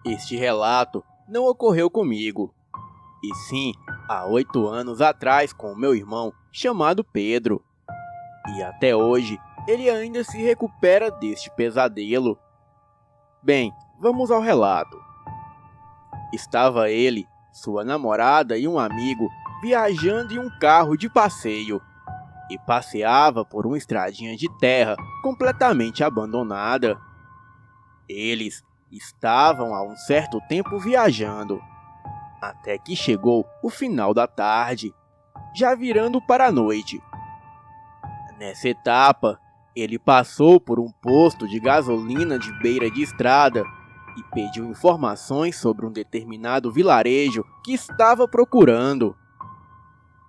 Este relato não ocorreu comigo, e sim há 8 anos atrás com o meu irmão chamado Pedro. E até hoje ele ainda se recupera deste pesadelo. Bem, vamos ao relato. Estava ele, sua namorada e um amigo viajando em um carro de passeio e passeava por uma estradinha de terra completamente abandonada. Eles estavam há um certo tempo viajando, até que chegou o final da tarde, já virando para a noite. Nessa etapa, ele passou por um posto de gasolina de beira de estrada e pediu informações sobre um determinado vilarejo que estava procurando,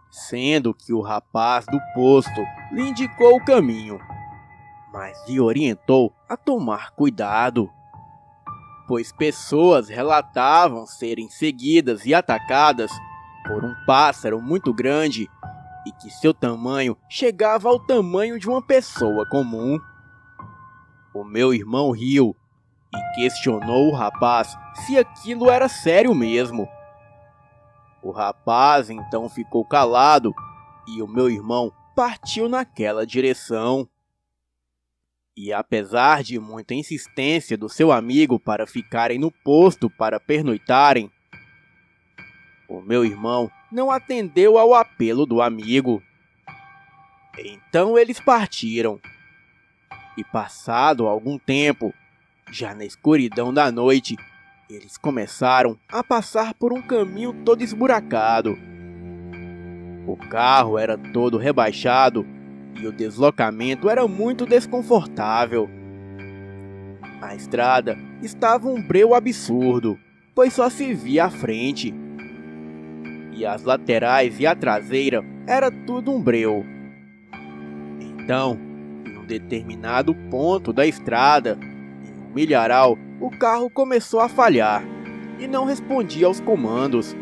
sendo que o rapaz do posto lhe indicou o caminho, mas lhe orientou a tomar cuidado, pois pessoas relatavam serem seguidas e atacadas por um pássaro muito grande e que seu tamanho chegava ao tamanho de uma pessoa comum. O meu irmão riu e questionou o rapaz se aquilo era sério mesmo. O rapaz então ficou calado e o meu irmão partiu naquela direção. E apesar de muita insistência do seu amigo para ficarem no posto para pernoitarem, o meu irmão não atendeu ao apelo do amigo. Então eles partiram. E passado algum tempo, já na escuridão da noite, eles começaram a passar por um caminho todo esburacado. O carro era todo rebaixado e o deslocamento era muito desconfortável. A estrada estava um breu absurdo, pois só se via a frente. E as laterais e a traseira era tudo um breu. Então, em um determinado ponto da estrada, em um milharal, o carro começou a falhar e não respondia aos comandos.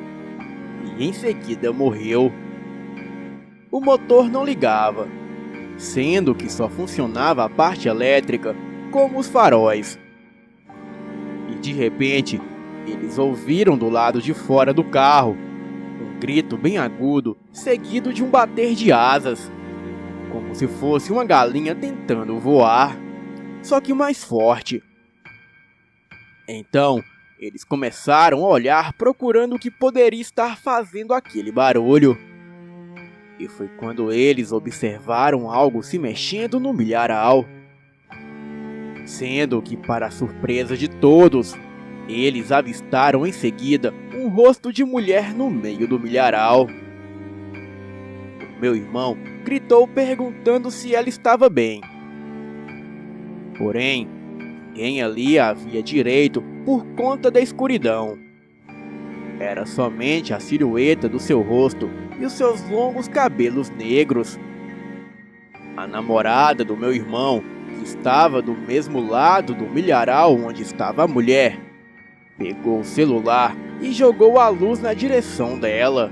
E em seguida morreu. O motor não ligava, sendo que só funcionava a parte elétrica, como os faróis. E de repente, eles ouviram do lado de fora do carro um grito bem agudo, seguido de um bater de asas, como se fosse uma galinha tentando voar, só que mais forte. Então, eles começaram a olhar procurando o que poderia estar fazendo aquele barulho. E foi quando eles observaram algo se mexendo no milharal. Sendo que, para a surpresa de todos, eles avistaram em seguida um rosto de mulher no meio do milharal. O meu irmão gritou perguntando se ela estava bem. Porém, ninguém ali a via direito por conta da escuridão. Era somente a silhueta do seu rosto e os seus longos cabelos negros. A namorada do meu irmão, que estava do mesmo lado do milharal onde estava a mulher, pegou o celular e jogou a luz na direção dela.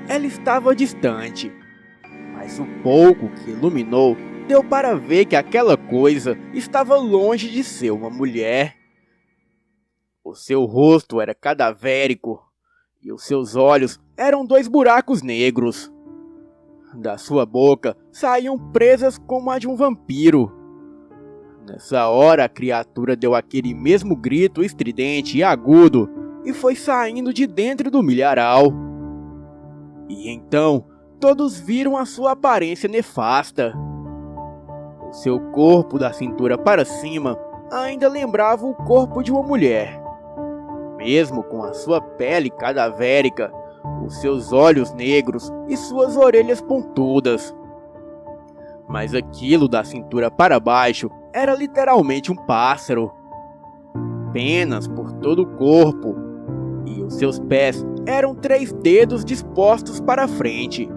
Ela estava distante, mas o pouco que iluminou deu para ver que aquela coisa estava longe de ser uma mulher. O seu rosto era cadavérico e os seus olhos eram 2 buracos negros. Da sua boca saíam presas como a de um vampiro. Nessa hora a criatura deu aquele mesmo grito estridente e agudo e foi saindo de dentro do milharal. E então todos viram a sua aparência nefasta. O seu corpo da cintura para cima ainda lembrava o corpo de uma mulher. Mesmo com a sua pele cadavérica, os seus olhos negros e suas orelhas pontudas. Mas aquilo da cintura para baixo era literalmente um pássaro. Penas por todo o corpo, e os seus pés eram 3 dedos dispostos para frente,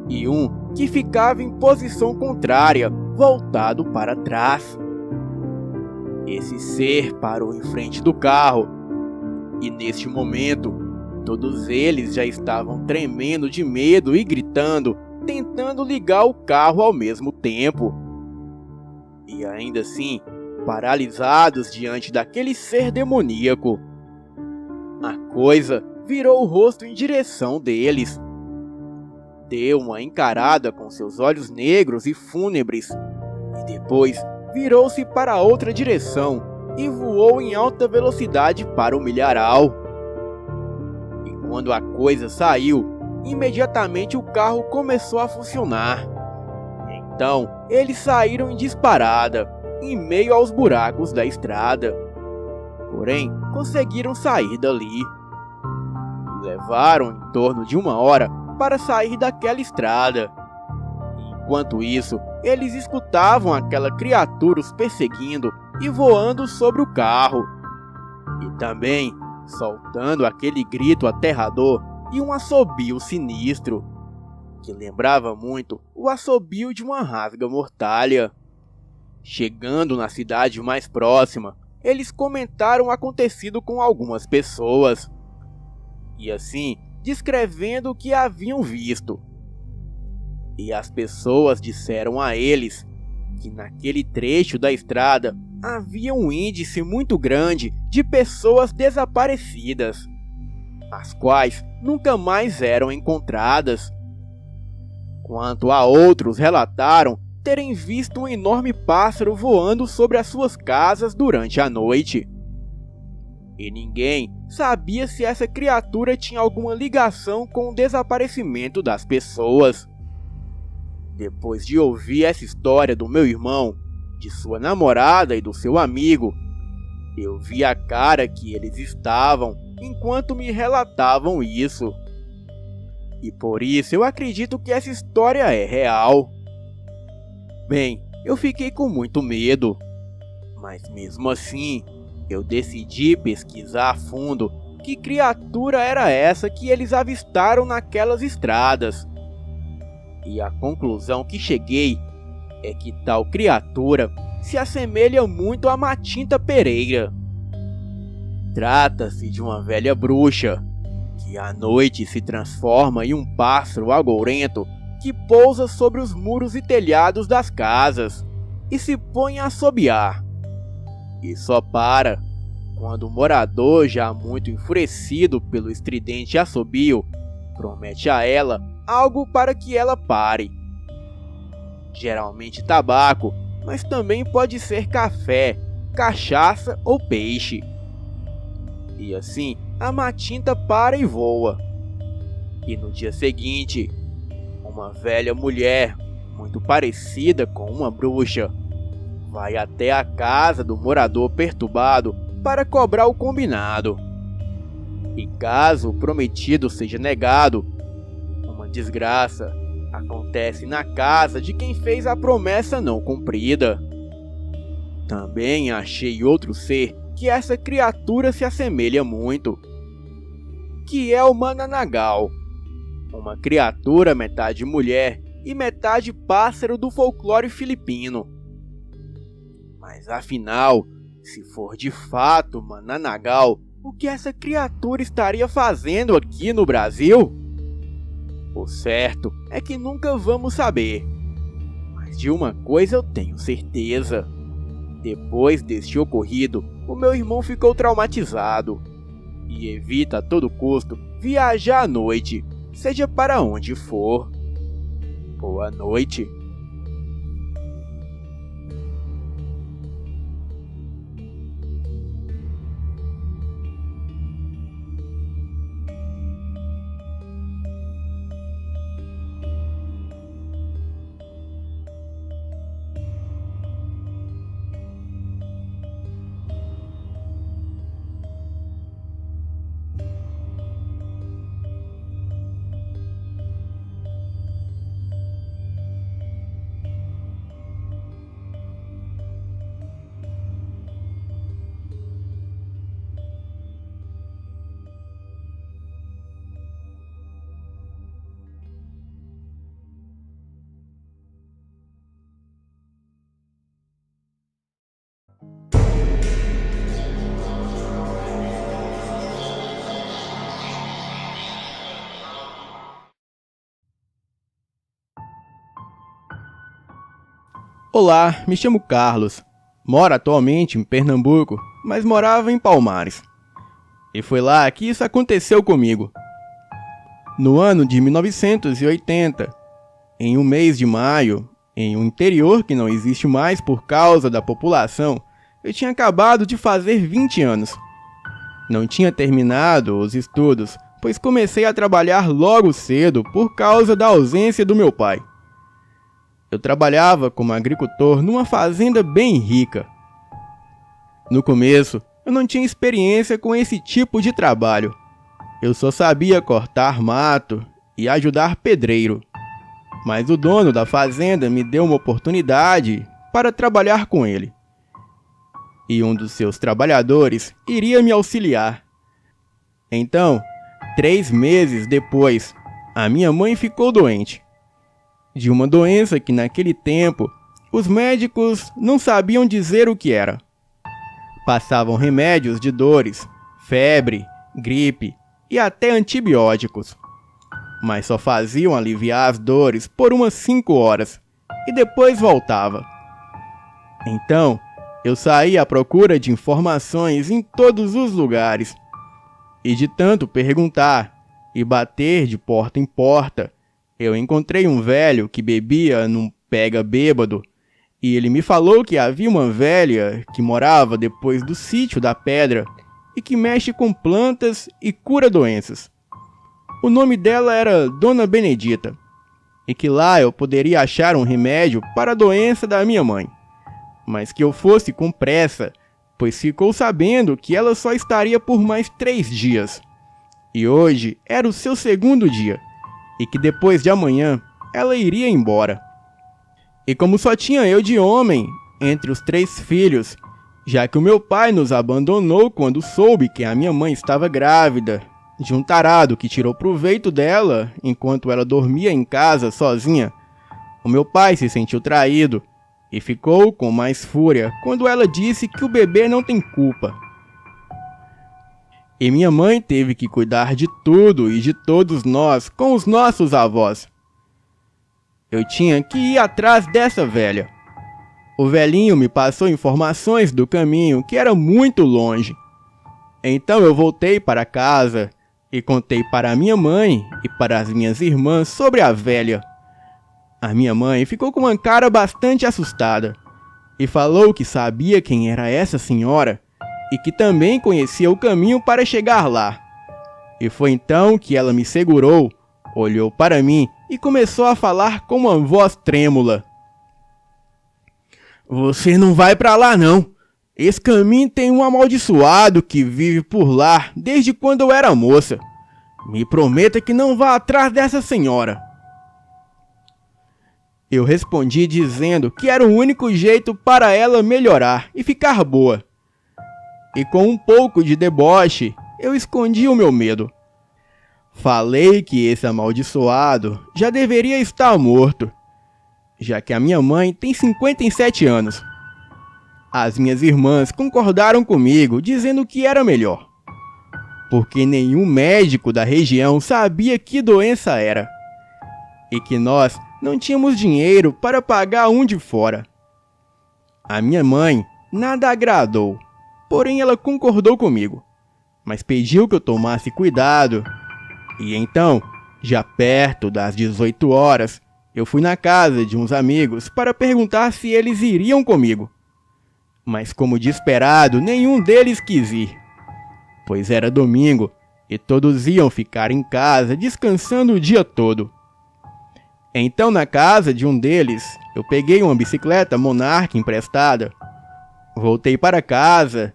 e um que ficava em posição contrária, voltado para trás. Esse ser parou em frente do carro, e neste momento, todos eles já estavam tremendo de medo e gritando, tentando ligar o carro ao mesmo tempo. E ainda assim, paralisados diante daquele ser demoníaco. A coisa virou o rosto em direção deles. Deu uma encarada com seus olhos negros e fúnebres, e depois virou-se para outra direção e voou em alta velocidade para o milharal. E quando a coisa saiu, imediatamente o carro começou a funcionar. Então, eles saíram em disparada, em meio aos buracos da estrada. Porém, conseguiram sair dali. Levaram em torno de 1 hora para sair daquela estrada. Enquanto isso, eles escutavam aquela criatura os perseguindo e voando sobre o carro. E também soltando aquele grito aterrador e um assobio sinistro, que lembrava muito o assobio de uma rasga-mortalha. Chegando na cidade mais próxima, eles comentaram o acontecido com algumas pessoas, e assim descrevendo o que haviam visto. E as pessoas disseram a eles que naquele trecho da estrada havia um índice muito grande de pessoas desaparecidas, as quais nunca mais eram encontradas. Quanto a outros, relataram terem visto um enorme pássaro voando sobre as suas casas durante a noite. E ninguém sabia se essa criatura tinha alguma ligação com o desaparecimento das pessoas. Depois de ouvir essa história do meu irmão, de sua namorada e do seu amigo, eu vi a cara que eles estavam enquanto me relatavam isso. E por isso eu acredito que essa história é real. Bem, eu fiquei com muito medo, mas mesmo assim, eu decidi pesquisar a fundo que criatura era essa que eles avistaram naquelas estradas. E a conclusão que cheguei é que tal criatura se assemelha muito a Matinta Pereira. Trata-se de uma velha bruxa, que à noite se transforma em um pássaro agourento que pousa sobre os muros e telhados das casas e se põe a assobiar. E só para quando o morador, já muito enfurecido pelo estridente assobio, promete a ela algo para que ela pare. Geralmente tabaco, mas também pode ser café, cachaça ou peixe. E assim, a Matinta para e voa. E no dia seguinte, uma velha mulher, muito parecida com uma bruxa, vai até a casa do morador perturbado para cobrar o combinado. E caso o prometido seja negado, uma desgraça acontece na casa de quem fez a promessa não cumprida. Também achei outro ser que essa criatura se assemelha muito, que é o Mananagal, uma criatura metade mulher e metade pássaro do folclore filipino. Mas afinal, se for de fato Mananagal, o que essa criatura estaria fazendo aqui no Brasil? O certo é que nunca vamos saber. Mas de uma coisa eu tenho certeza. Depois deste ocorrido, o meu irmão ficou traumatizado e evita a todo custo viajar à noite, seja para onde for. Boa noite. Olá, me chamo Carlos. Mora atualmente em Pernambuco, mas morava em Palmares. E foi lá que isso aconteceu comigo. No ano de 1980, em um mês de maio, em um interior que não existe mais por causa da população, eu tinha acabado de fazer 20 anos. Não tinha terminado os estudos, pois comecei a trabalhar logo cedo por causa da ausência do meu pai. Eu trabalhava como agricultor numa fazenda bem rica. No começo, eu não tinha experiência com esse tipo de trabalho. Eu só sabia cortar mato e ajudar pedreiro. Mas o dono da fazenda me deu uma oportunidade para trabalhar com ele. E um dos seus trabalhadores iria me auxiliar. Então, 3 meses depois, a minha mãe ficou doente. De uma doença que naquele tempo os médicos não sabiam dizer o que era. Passavam remédios de dores, febre, gripe e até antibióticos. Mas só faziam aliviar as dores por umas 5 horas e depois voltava. Então, eu saí à procura de informações em todos os lugares. E de tanto perguntar e bater de porta em porta, eu encontrei um velho que bebia num pega bêbado, e ele me falou que havia uma velha que morava depois do sítio da pedra e que mexe com plantas e cura doenças. O nome dela era Dona Benedita, e que lá eu poderia achar um remédio para a doença da minha mãe, mas que eu fosse com pressa, pois ficou sabendo que ela só estaria por mais 3 dias. E hoje era o seu 2º dia, e que depois de amanhã ela iria embora. E como só tinha eu de homem entre os 3 filhos, já que o meu pai nos abandonou quando soube que a minha mãe estava grávida de um tarado que tirou proveito dela enquanto ela dormia em casa sozinha, o meu pai se sentiu traído e ficou com mais fúria quando ela disse que o bebê não tem culpa. E minha mãe teve que cuidar de tudo e de todos nós com os nossos avós. Eu tinha que ir atrás dessa velha. O velhinho me passou informações do caminho que era muito longe. Então eu voltei para casa e contei para a minha mãe e para as minhas irmãs sobre a velha. A minha mãe ficou com uma cara bastante assustada e falou que sabia quem era essa senhora e que também conhecia o caminho para chegar lá. E foi então que ela me segurou, olhou para mim e começou a falar com uma voz trêmula. Você não vai para lá não. Esse caminho tem um amaldiçoado que vive por lá desde quando eu era moça. Me prometa que não vá atrás dessa senhora. Eu respondi dizendo que era o único jeito para ela melhorar e ficar boa. E com um pouco de deboche, eu escondi o meu medo. Falei que esse amaldiçoado já deveria estar morto, já que a minha mãe tem 57 anos. As minhas irmãs concordaram comigo, dizendo que era melhor, porque nenhum médico da região sabia que doença era, e que nós não tínhamos dinheiro para pagar um de fora. A minha mãe nada agradou, porém ela concordou comigo, mas pediu que eu tomasse cuidado. E então, já perto das 18 horas, eu fui na casa de uns amigos para perguntar se eles iriam comigo. Mas como de esperado, nenhum deles quis ir, pois era domingo e todos iam ficar em casa descansando o dia todo. Então, na casa de um deles, eu peguei uma bicicleta Monarch emprestada, voltei para casa,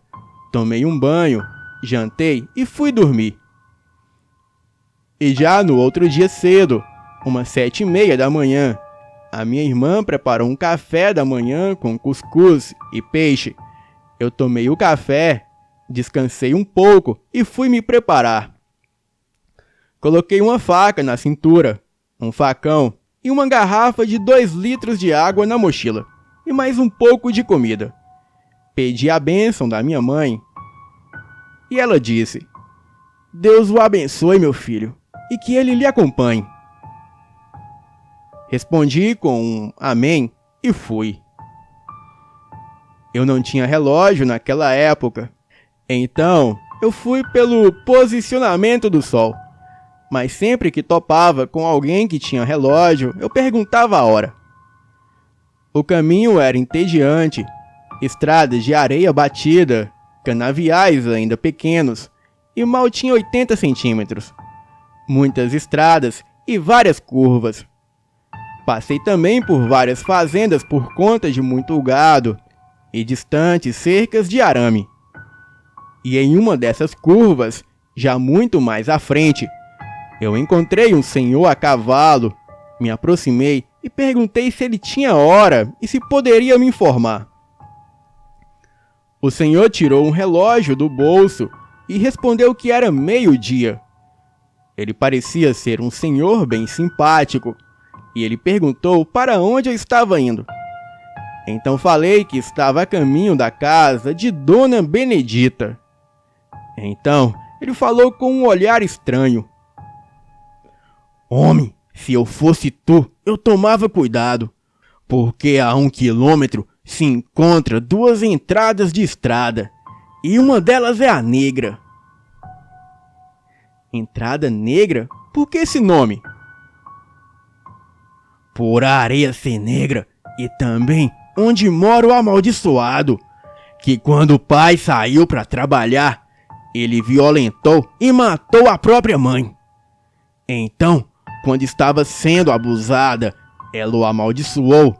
tomei um banho, jantei e fui dormir. E já no outro dia cedo, umas 7h30 da manhã, a minha irmã preparou um café da manhã com cuscuz e peixe. Eu tomei o café, descansei um pouco e fui me preparar. Coloquei uma faca na cintura, um facão e uma garrafa de 2 litros de água na mochila e mais um pouco de comida. Pedi a bênção da minha mãe e ela disse: Deus o abençoe, meu filho, e que ele lhe acompanhe. Respondi com um amém e fui. Eu não tinha relógio naquela época, então eu fui pelo posicionamento do sol. Mas sempre que topava com alguém que tinha relógio, eu perguntava a hora. O caminho era entediante, estradas de areia batida, canaviais ainda pequenos, e mal tinha 80 centímetros. Muitas estradas e várias curvas. Passei também por várias fazendas por conta de muito gado e distantes cercas de arame. E em uma dessas curvas, já muito mais à frente, eu encontrei um senhor a cavalo, me aproximei e perguntei se ele tinha hora e se poderia me informar. O senhor tirou um relógio do bolso e respondeu que era meio-dia. Ele parecia ser um senhor bem simpático e ele perguntou para onde eu estava indo. Então falei que estava a caminho da casa de Dona Benedita. Então ele falou com um olhar estranho. Homem, se eu fosse tu, eu tomava cuidado, porque a 1 quilômetro se encontra 2 entradas de estrada, e uma delas é a Negra. Entrada Negra? Por que esse nome? Por a areia ser negra, e também onde mora o amaldiçoado, que quando o pai saiu para trabalhar, ele violentou e matou a própria mãe. Então, quando estava sendo abusada, ela o amaldiçoou,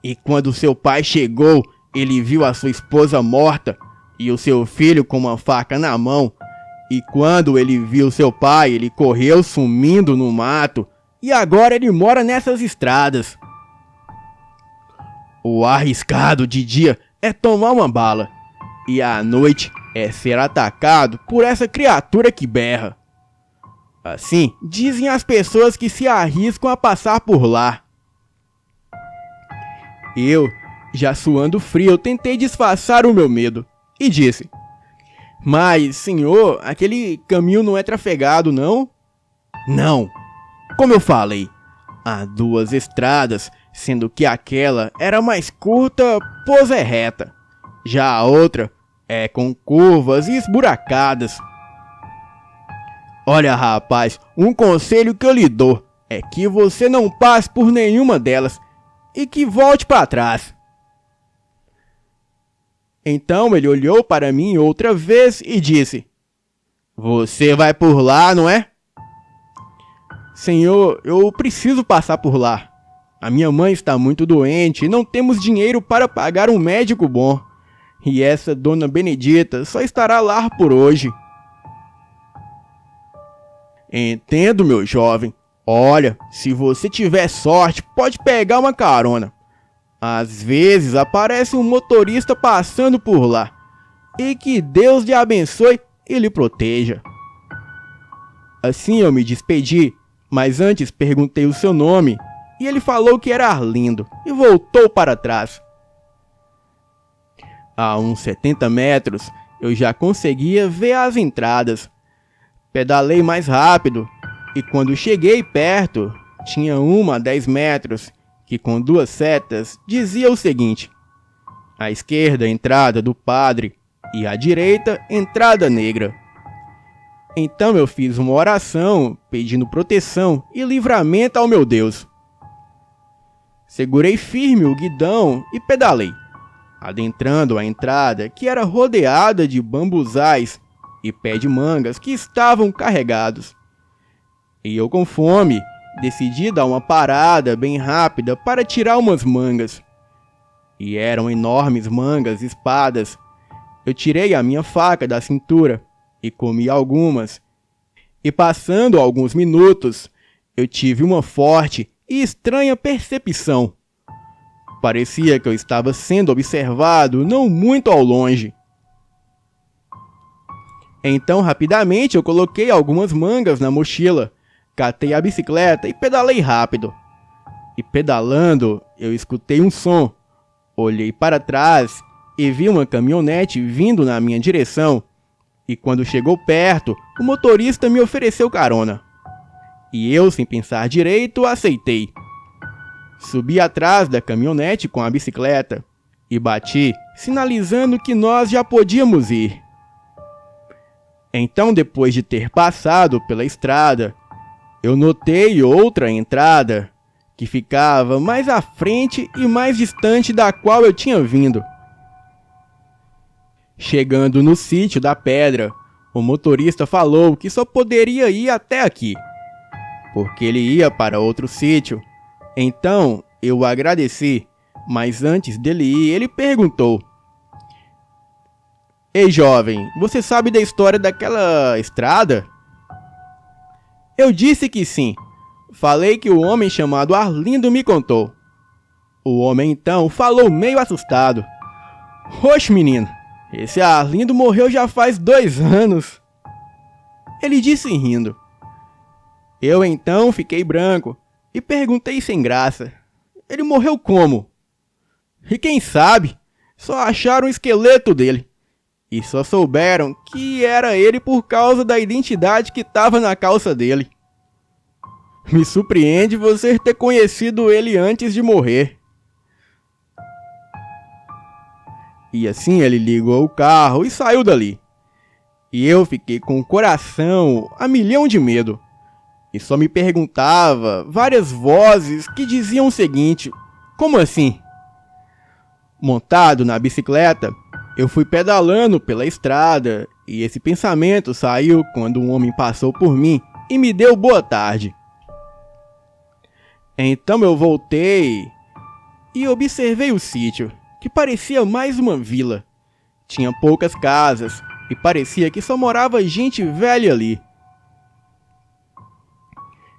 e quando seu pai chegou, ele viu a sua esposa morta e o seu filho com uma faca na mão, e quando ele viu seu pai, ele correu sumindo no mato, e agora ele mora nessas estradas. O arriscado de dia é tomar uma bala, e à noite é ser atacado por essa criatura que berra. Assim, dizem as pessoas que se arriscam a passar por lá. Eu, já suando frio, tentei disfarçar o meu medo e disse: Mas, senhor, aquele caminho não é trafegado, não? Não. Como eu falei, há 2 estradas, sendo que aquela era mais curta, pois é reta. Já a outra é com curvas e esburacadas. Olha, rapaz, um conselho que eu lhe dou é que você não passe por nenhuma delas e que volte para trás. Então ele olhou para mim outra vez e disse: Você vai por lá, não é? Senhor, eu preciso passar por lá. A minha mãe está muito doente e não temos dinheiro para pagar um médico bom. E essa Dona Benedita só estará lá por hoje. Entendo, meu jovem. Olha, se você tiver sorte, pode pegar uma carona. Às vezes aparece um motorista passando por lá. E que Deus lhe abençoe e lhe proteja. Assim eu me despedi, mas antes perguntei o seu nome, e ele falou que era Arlindo, e voltou para trás. A uns 70 metros, eu já conseguia ver as entradas. Pedalei mais rápido, e quando cheguei perto, tinha uma a 10 metros, que com 2 setas dizia o seguinte: à esquerda, entrada do padre, e à direita, entrada negra. Então eu fiz uma oração, pedindo proteção e livramento ao meu Deus. Segurei firme o guidão e pedalei, adentrando a entrada que era rodeada de bambuzais e pé de mangas que estavam carregados. E eu, com fome, decidi dar uma parada bem rápida para tirar umas mangas. E eram enormes mangas espadas. Eu tirei a minha faca da cintura e comi algumas. E passando alguns minutos, eu tive uma forte e estranha percepção. Parecia que eu estava sendo observado não muito ao longe. Então, rapidamente, eu coloquei algumas mangas na mochila, catei a bicicleta e pedalei rápido. E pedalando, eu escutei um som. Olhei para trás e vi uma caminhonete vindo na minha direção. E quando chegou perto, o motorista me ofereceu carona. E eu, sem pensar direito, aceitei. Subi atrás da caminhonete com a bicicleta e bati sinalizando que nós já podíamos ir. Então, depois de ter passado pela estrada, eu notei outra entrada, que ficava mais à frente e mais distante da qual eu tinha vindo. Chegando no sítio da pedra, o motorista falou que só poderia ir até aqui, porque ele ia para outro sítio. Então, eu agradeci, mas antes dele ir, ele perguntou: "Ei, jovem, você sabe da história daquela estrada?" Eu disse que sim. Falei que o homem chamado Arlindo me contou. O homem então falou meio assustado: "Oxe, menino, esse Arlindo morreu já faz 2 anos. Ele disse rindo. Eu então fiquei branco e perguntei sem graça: "Ele morreu como?" E quem sabe, só acharam o esqueleto dele. E só souberam que era ele por causa da identidade que estava na calça dele. Me surpreende você ter conhecido ele antes de morrer." E assim ele ligou o carro e saiu dali. E eu fiquei com o coração a milhão de medo. E só me perguntava várias vozes que diziam o seguinte: como assim? Montado na bicicleta, eu fui pedalando pela estrada e esse pensamento saiu quando um homem passou por mim e me deu boa tarde. Então eu voltei e observei o sítio, que parecia mais uma vila. Tinha poucas casas e parecia que só morava gente velha ali.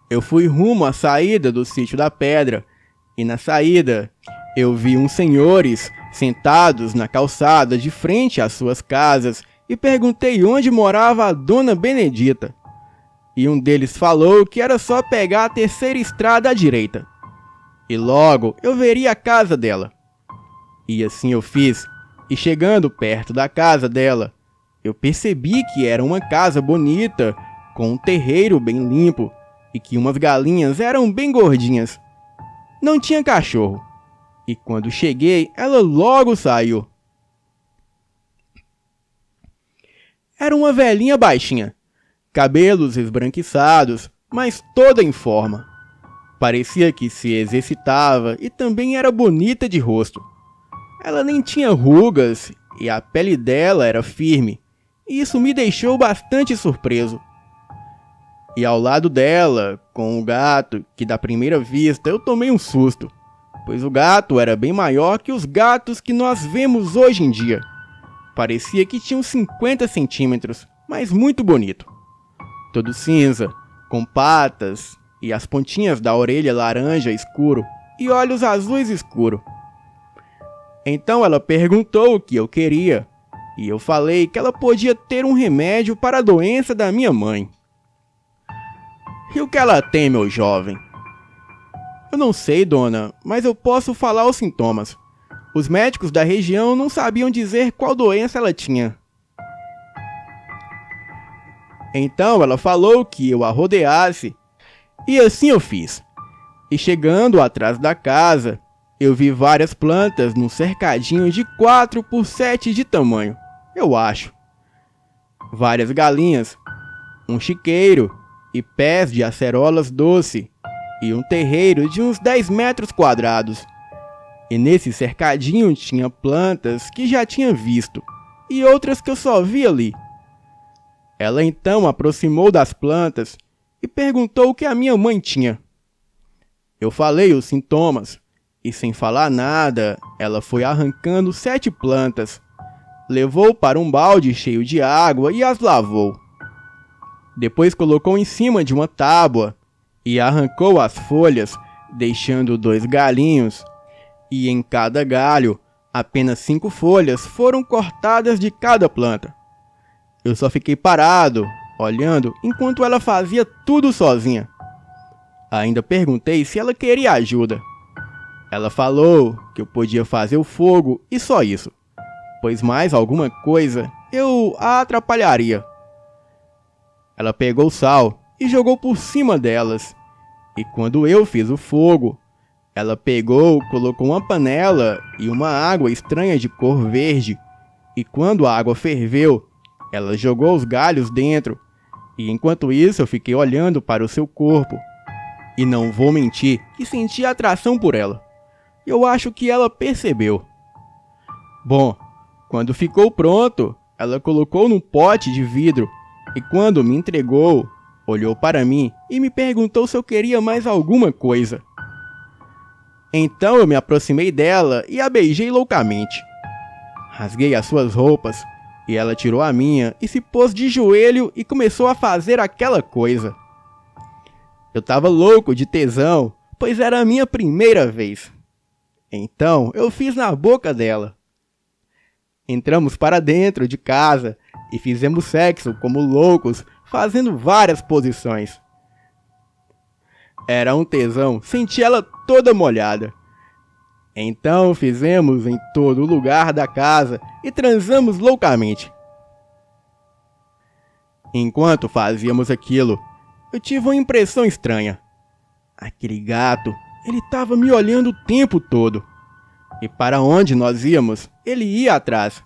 Eu fui rumo à saída do sítio da pedra e na saída eu vi uns senhores sentados na calçada de frente às suas casas e perguntei onde morava a dona Benedita. E um deles falou que era só pegar a terceira estrada à direita. E logo eu veria a casa dela. E assim eu fiz, e chegando perto da casa dela, eu percebi que era uma casa bonita, com um terreiro bem limpo, e que umas galinhas eram bem gordinhas. Não tinha cachorro. E quando cheguei, ela logo saiu. Era uma velhinha baixinha, cabelos esbranquiçados, mas toda em forma. Parecia que se exercitava e também era bonita de rosto. Ela nem tinha rugas e a pele dela era firme, e isso me deixou bastante surpreso. E ao lado dela, com o gato, que da primeira vista eu tomei um susto, pois o gato era bem maior que os gatos que nós vemos hoje em dia. Parecia que tinha uns 50 centímetros, mas muito bonito. Todo cinza, com patas e as pontinhas da orelha laranja escuro e olhos azuis escuro. Então ela perguntou o que eu queria, e eu falei que ela podia ter um remédio para a doença da minha mãe. E o que ela tem, meu jovem? Eu não sei, dona, mas eu posso falar os sintomas. Os médicos da região não sabiam dizer qual doença ela tinha. Então ela falou que eu a rodeasse, e assim eu fiz. E chegando atrás da casa, eu vi várias plantas num cercadinho de 4 por 7 de tamanho, eu acho. Várias galinhas, um chiqueiro e pés de acerolas doce, e um terreiro de uns 10 metros quadrados. E nesse cercadinho tinha plantas que já tinha visto, e outras que eu só vi ali. Ela então aproximou das plantas e perguntou o que a minha mãe tinha. Eu falei os sintomas, e sem falar nada, ela foi arrancando 7 plantas, levou para um balde cheio de água e as lavou. Depois colocou em cima de uma tábua e arrancou as folhas, deixando 2 galhinhos, e em cada galho, apenas 5 folhas foram cortadas de cada planta. Eu só fiquei parado, olhando, enquanto ela fazia tudo sozinha. Ainda perguntei se ela queria ajuda. Ela falou que eu podia fazer o fogo e só isso, pois mais alguma coisa eu a atrapalharia. Ela pegou sal e jogou por cima delas, e quando eu fiz o fogo, Ela pegou, colocou uma panela e uma água estranha de cor verde, e quando a água ferveu, ela jogou os galhos dentro, e enquanto isso eu fiquei olhando para o seu corpo. E não vou mentir que senti atração por ela. Eu acho que ela percebeu. Bom, quando ficou pronto, ela colocou num pote de vidro, e quando me entregou, olhou para mim e me perguntou se eu queria mais alguma coisa. Então eu me aproximei dela e a beijei loucamente. Rasguei as suas roupas e ela tirou a minha e se pôs de joelho e começou a fazer aquela coisa. Eu tava louco de tesão, pois era a minha primeira vez. Então eu fiz na boca dela. Entramos para dentro de casa e fizemos sexo como loucos, fazendo várias posições. Era um tesão, senti ela toda molhada. Então fizemos em todo lugar da casa e transamos loucamente. Enquanto fazíamos aquilo, eu tive uma impressão estranha. Aquele gato, ele estava me olhando o tempo todo. E para onde nós íamos, ele ia atrás.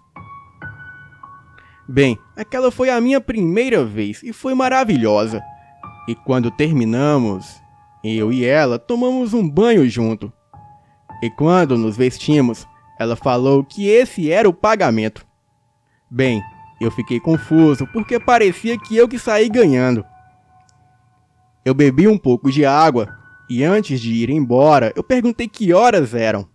Bem, aquela foi a minha primeira vez e foi maravilhosa. E quando terminamos, eu e ela tomamos um banho junto. E quando nos vestimos, ela falou que esse era o pagamento. Bem, eu fiquei confuso porque parecia que eu que saí ganhando. Eu bebi um pouco de água e antes de ir embora, eu perguntei que horas eram.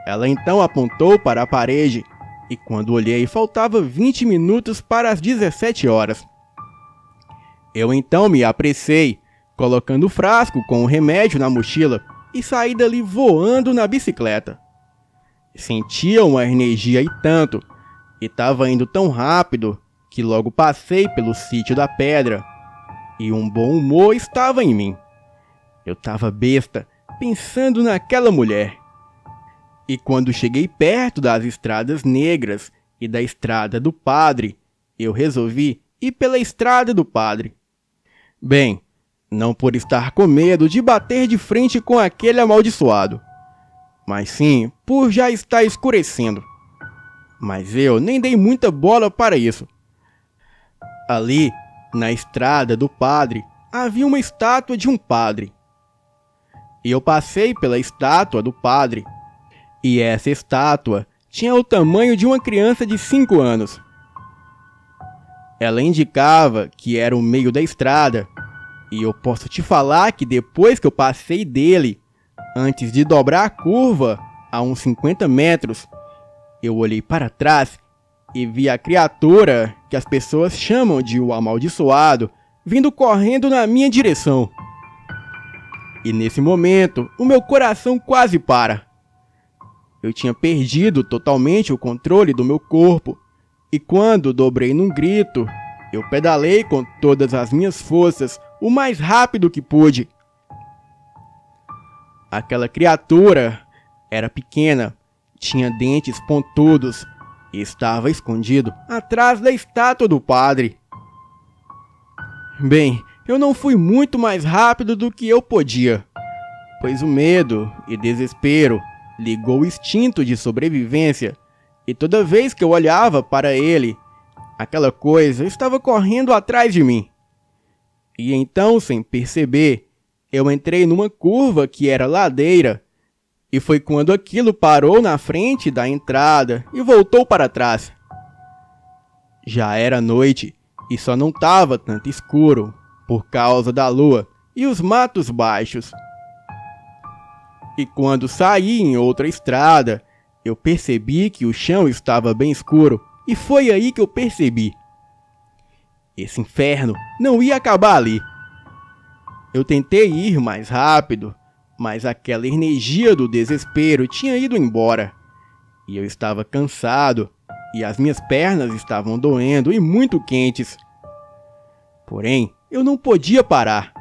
Ela então apontou para a parede e quando olhei, faltava 20 minutos para as 17 horas. Eu então me apressei, colocando o frasco com o remédio na mochila e saí dali voando na bicicleta. Sentia uma energia e tanto, e estava indo tão rápido que logo passei pelo sítio da pedra e um bom humor estava em mim. Eu estava besta, pensando naquela mulher. E quando cheguei perto das estradas negras e da estrada do padre, eu resolvi ir pela estrada do padre. Bem, não por estar com medo de bater de frente com aquele amaldiçoado, mas sim por já estar escurecendo. Mas eu nem dei muita bola para isso. Ali, na estrada do padre, havia uma estátua de um padre. E eu passei pela estátua do padre, e essa estátua tinha o tamanho de uma criança de 5 anos. Ela indicava que era o meio da estrada, e eu posso te falar que depois que eu passei dele, antes de dobrar a curva a uns 50 metros, eu olhei para trás e vi a criatura que as pessoas chamam de o amaldiçoado vindo correndo na minha direção. E nesse momento, o meu coração quase para. Eu tinha perdido totalmente o controle do meu corpo, e quando dobrei num grito, eu pedalei com todas as minhas forças o mais rápido que pude. Aquela criatura era pequena, tinha dentes pontudos e estava escondido atrás da estátua do padre. Bem, eu não fui muito mais rápido do que eu podia, pois o medo e desespero ligou o instinto de sobrevivência, e toda vez que eu olhava para ele, aquela coisa estava correndo atrás de mim. E então, sem perceber, eu entrei numa curva que era ladeira, e foi quando aquilo parou na frente da entrada e voltou para trás. Já era noite e só não estava tanto escuro por causa da lua e os matos baixos. E quando saí em outra estrada, eu percebi que o chão estava bem escuro, e foi aí que eu percebi: esse inferno não ia acabar ali. Eu tentei ir mais rápido, mas aquela energia do desespero tinha ido embora. E eu estava cansado, e as minhas pernas estavam doendo e muito quentes. Porém, eu não podia parar.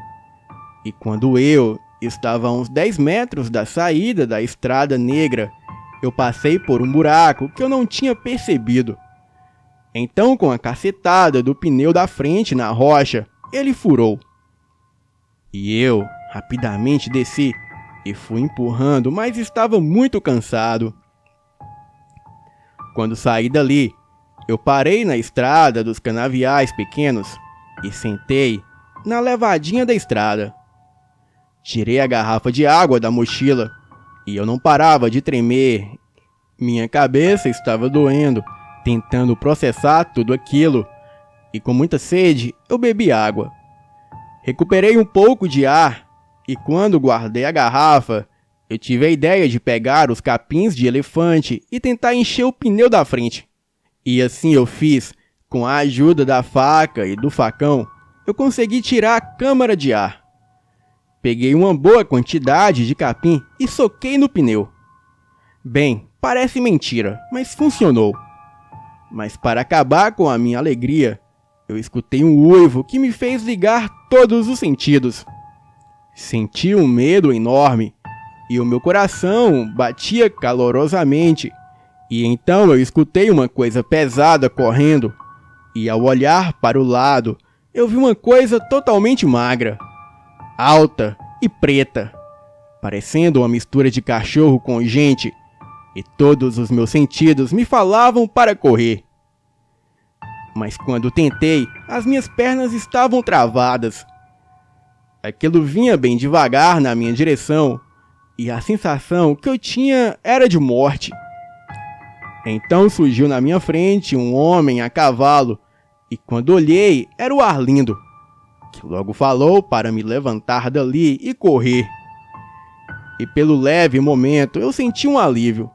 E quando eu estava a uns 10 metros da saída da estrada negra, eu passei por um buraco que eu não tinha percebido. Então, com a cacetada do pneu da frente na rocha, ele furou. E eu rapidamente desci e fui empurrando, mas estava muito cansado. Quando saí dali, eu parei na estrada dos canaviais pequenos e sentei na levadinha da estrada. Tirei a garrafa de água da mochila e eu não parava de tremer. Minha cabeça estava doendo, tentando processar tudo aquilo, e com muita sede eu bebi água. Recuperei um pouco de ar e quando guardei a garrafa, eu tive a ideia de pegar os capins de elefante e tentar encher o pneu da frente. E assim eu fiz. Com a ajuda da faca e do facão, eu consegui tirar a câmara de ar. Peguei uma boa quantidade de capim e soquei no pneu. Bem, parece mentira, mas funcionou. Mas para acabar com a minha alegria, eu escutei um uivo que me fez ligar todos os sentidos. Senti um medo enorme e o meu coração batia calorosamente. E então eu escutei uma coisa pesada correndo. E ao olhar para o lado, eu vi uma coisa totalmente magra, alta e preta, parecendo uma mistura de cachorro com gente, e todos os meus sentidos me falavam para correr. Mas quando tentei, as minhas pernas estavam travadas. Aquilo vinha bem devagar na minha direção, e a sensação que eu tinha era de morte. Então surgiu na minha frente um homem a cavalo, e quando olhei, era o Arlindo, que logo falou para me levantar dali e correr. E pelo leve momento eu senti um alívio.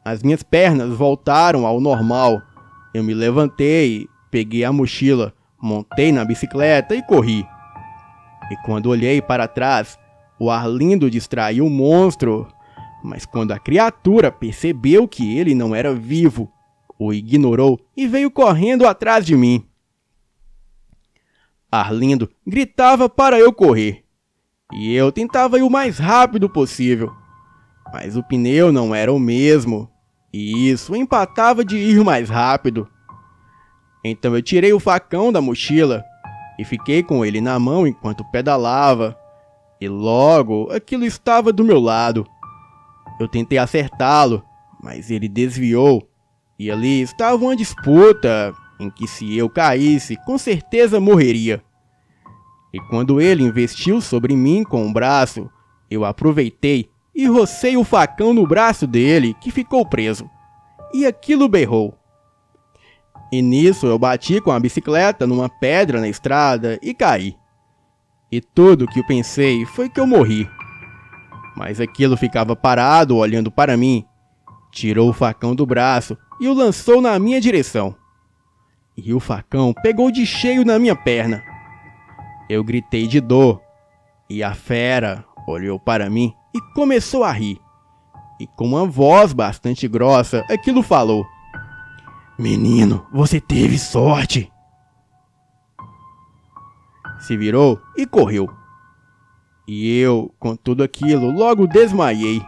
As minhas pernas voltaram ao normal. Eu me levantei, peguei a mochila, montei na bicicleta e corri. E quando olhei para trás, o Arlindo distraiu o monstro, mas quando a criatura percebeu que ele não era vivo, o ignorou e veio correndo atrás de mim. Arlindo gritava para eu correr, e eu tentava ir o mais rápido possível, mas o pneu não era o mesmo, e isso empatava de ir mais rápido. Então eu tirei o facão da mochila e fiquei com ele na mão enquanto pedalava, e logo aquilo estava do meu lado. Eu tentei acertá-lo, mas ele desviou. E ali estava uma disputa em que se eu caísse, com certeza morreria. E quando ele investiu sobre mim com o braço, eu aproveitei e rocei o facão no braço dele, que ficou preso. E aquilo berrou. E nisso eu bati com a bicicleta numa pedra na estrada e caí. E tudo que eu pensei foi que eu morri. Mas aquilo ficava parado olhando para mim. Tirou o facão do braço e o lançou na minha direção. E o facão pegou de cheio na minha perna. Eu gritei de dor, e a fera olhou para mim e começou a rir. E com uma voz bastante grossa, aquilo falou: "Menino, você teve sorte." Se virou e correu. E eu, com tudo aquilo, logo desmaiei.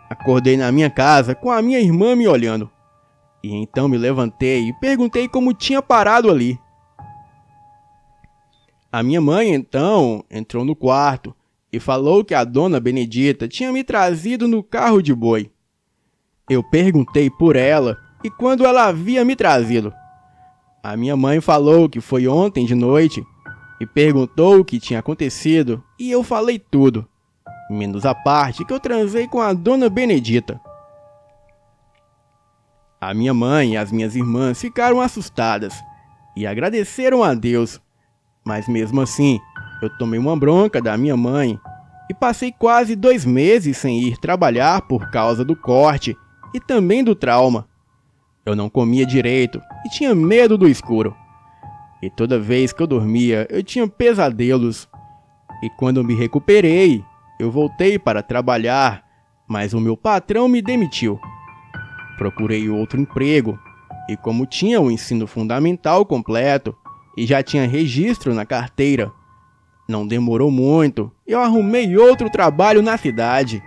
Acordei na minha casa com a minha irmã me olhando. E então me levantei e perguntei como tinha parado ali. A minha mãe, então, entrou no quarto e falou que a dona Benedita tinha me trazido no carro de boi. Eu perguntei por ela e quando ela havia me trazido. A minha mãe falou que foi ontem de noite e perguntou o que tinha acontecido e eu falei tudo, menos a parte que eu transei com a dona Benedita. A minha mãe e as minhas irmãs ficaram assustadas e agradeceram a Deus, mas mesmo assim eu tomei uma bronca da minha mãe e passei quase 2 meses sem ir trabalhar por causa do corte e também do trauma. Eu não comia direito e tinha medo do escuro. E toda vez que eu dormia, eu tinha pesadelos. E quando eu me recuperei, eu voltei para trabalhar, mas o meu patrão me demitiu. Procurei outro emprego, e como tinha o ensino fundamental completo e já tinha registro na carteira, não demorou muito, eu arrumei outro trabalho na cidade.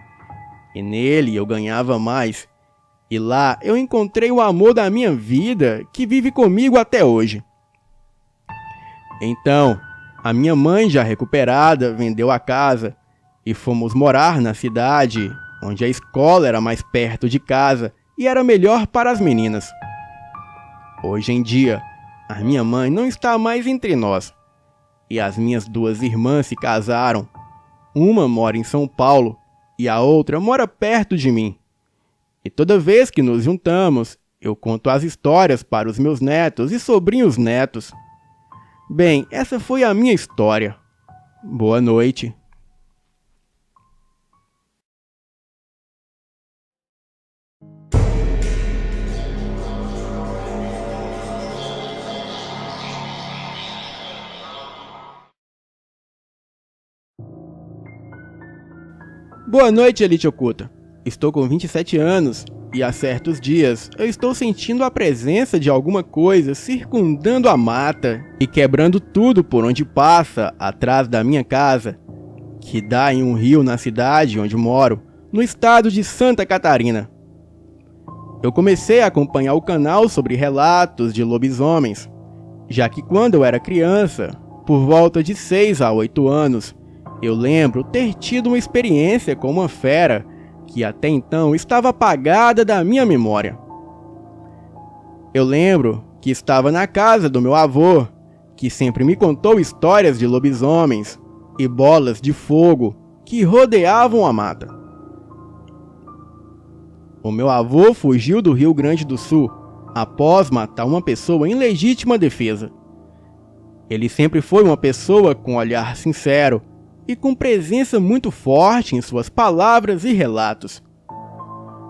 E nele eu ganhava mais. E lá eu encontrei o amor da minha vida, que vive comigo até hoje. Então, a minha mãe, já recuperada, vendeu a casa e fomos morar na cidade, onde a escola era mais perto de casa e era melhor para as meninas. Hoje em dia, a minha mãe não está mais entre nós, e as minhas duas irmãs se casaram. Uma mora em São Paulo e a outra mora perto de mim. E toda vez que nos juntamos, eu conto as histórias para os meus netos e sobrinhos netos. Bem, essa foi a minha história. Boa noite. Boa noite, Elite Oculta. Estou com 27 anos e há certos dias eu estou sentindo a presença de alguma coisa circundando a mata e quebrando tudo por onde passa atrás da minha casa, que dá em um rio na cidade onde moro, no estado de Santa Catarina. Eu comecei a acompanhar o canal sobre relatos de lobisomens, já que quando eu era criança, por volta de 6 a 8 anos, eu lembro ter tido uma experiência com uma fera que até então estava apagada da minha memória. Eu lembro que estava na casa do meu avô, que sempre me contou histórias de lobisomens e bolas de fogo que rodeavam a mata. O meu avô fugiu do Rio Grande do Sul após matar uma pessoa em legítima defesa. Ele sempre foi uma pessoa com olhar sincero e com presença muito forte em suas palavras e relatos,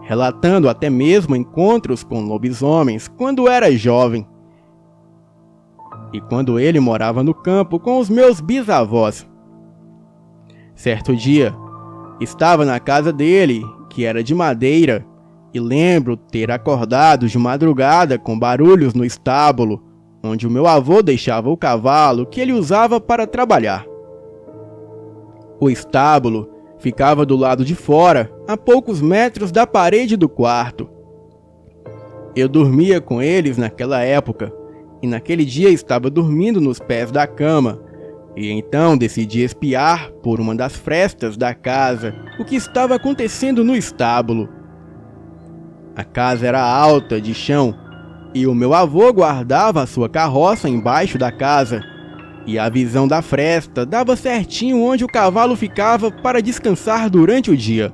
relatando até mesmo encontros com lobisomens quando era jovem e quando ele morava no campo com os meus bisavós. Certo dia, estava na casa dele, que era de madeira, e lembro ter acordado de madrugada com barulhos no estábulo, onde o meu avô deixava o cavalo que ele usava para trabalhar. O estábulo ficava do lado de fora, a poucos metros da parede do quarto. Eu dormia com eles naquela época, e naquele dia estava dormindo nos pés da cama, e então decidi espiar por uma das frestas da casa o que estava acontecendo no estábulo. A casa era alta, de chão, e o meu avô guardava a sua carroça embaixo da casa, e a visão da fresta dava certinho onde o cavalo ficava para descansar durante o dia.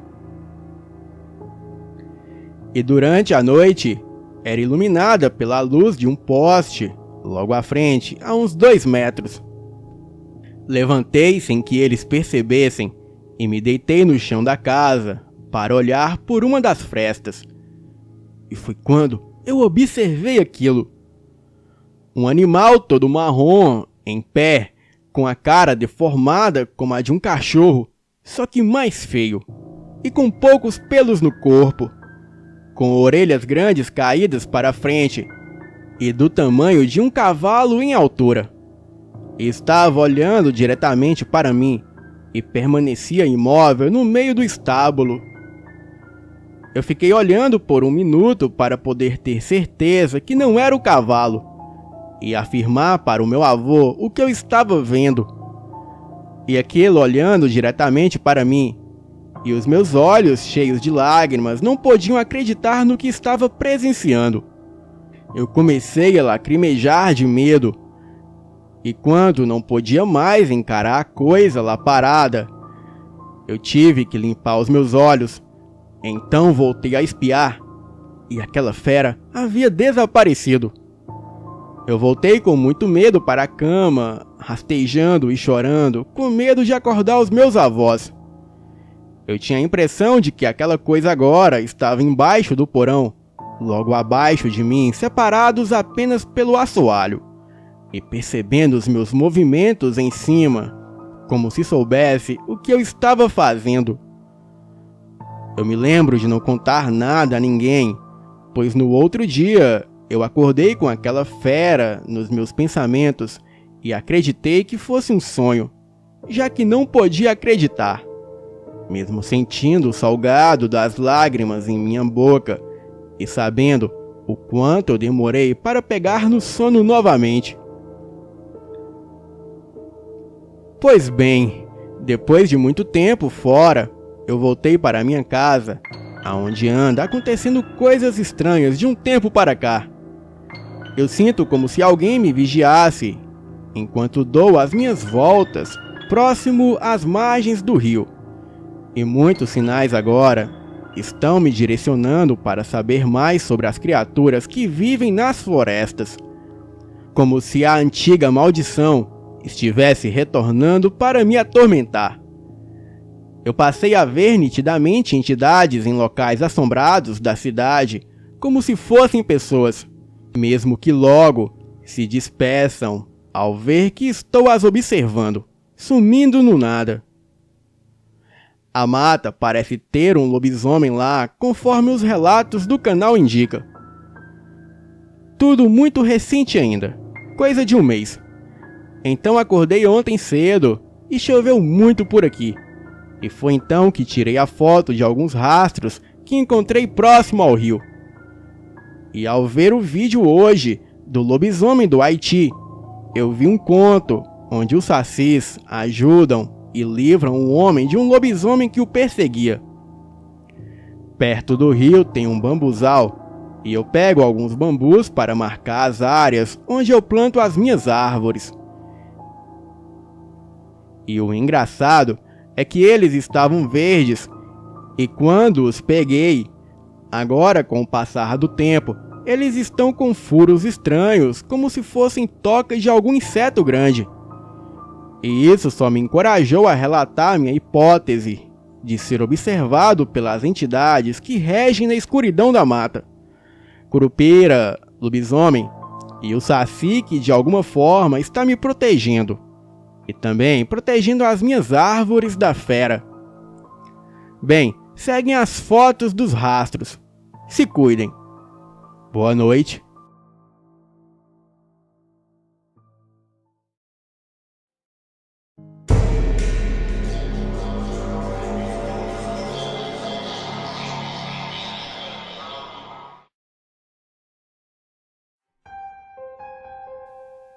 E durante a noite, era iluminada pela luz de um poste, logo à frente, a uns 2 metros. Levantei sem que eles percebessem e me deitei no chão da casa para olhar por uma das frestas. E foi quando eu observei aquilo. Um animal todo marrom, em pé, com a cara deformada como a de um cachorro, só que mais feio, e com poucos pelos no corpo, com orelhas grandes caídas para a frente, e do tamanho de um cavalo em altura. Estava olhando diretamente para mim, e permanecia imóvel no meio do estábulo. Eu fiquei olhando por 1 minuto para poder ter certeza que não era o cavalo, e afirmar para o meu avô o que eu estava vendo. E aquilo olhando diretamente para mim, e os meus olhos cheios de lágrimas não podiam acreditar no que estava presenciando. Eu comecei a lacrimejar de medo, e quando não podia mais encarar a coisa lá parada, eu tive que limpar os meus olhos. Então voltei a espiar, e aquela fera havia desaparecido. Eu voltei com muito medo para a cama, rastejando e chorando, com medo de acordar os meus avós. Eu tinha a impressão de que aquela coisa agora estava embaixo do porão, logo abaixo de mim, separados apenas pelo assoalho, e percebendo os meus movimentos em cima, como se soubesse o que eu estava fazendo. Eu me lembro de não contar nada a ninguém, pois no outro dia eu acordei com aquela fera nos meus pensamentos e acreditei que fosse um sonho, já que não podia acreditar, mesmo sentindo o salgado das lágrimas em minha boca e sabendo o quanto eu demorei para pegar no sono novamente. Pois bem, Depois de muito tempo fora, eu voltei para minha casa, aonde anda acontecendo coisas estranhas de um tempo para cá. Eu sinto como se alguém me vigiasse, enquanto dou as minhas voltas próximo às margens do rio. E muitos sinais agora estão me direcionando para saber mais sobre as criaturas que vivem nas florestas, como se a antiga maldição estivesse retornando para me atormentar. Eu passei a ver nitidamente entidades em locais assombrados da cidade, como se fossem pessoas, mesmo que logo se despeçam ao ver que estou as observando, sumindo no nada. A mata parece ter um lobisomem lá, conforme os relatos do canal indicam. Tudo muito recente ainda, coisa de um mês. Então acordei ontem cedo e choveu muito por aqui. E foi então que tirei a foto de alguns rastros que encontrei próximo ao rio. E ao ver o vídeo hoje do lobisomem do Haiti, eu vi um conto onde os sacis ajudam e livram um homem de um lobisomem que o perseguia. Perto do rio tem um bambuzal e eu pego alguns bambus para marcar as áreas onde eu planto as minhas árvores. E o engraçado é que eles estavam verdes, e quando os peguei, agora com o passar do tempo, eles estão com furos estranhos, como se fossem tocas de algum inseto grande. E isso só me encorajou a relatar minha hipótese de ser observado pelas entidades que regem na escuridão da mata. Curupira, lobisomem e o saci que de alguma forma está me protegendo. E também protegendo as minhas árvores da fera. Bem, seguem as fotos dos rastros. Se cuidem. Boa noite.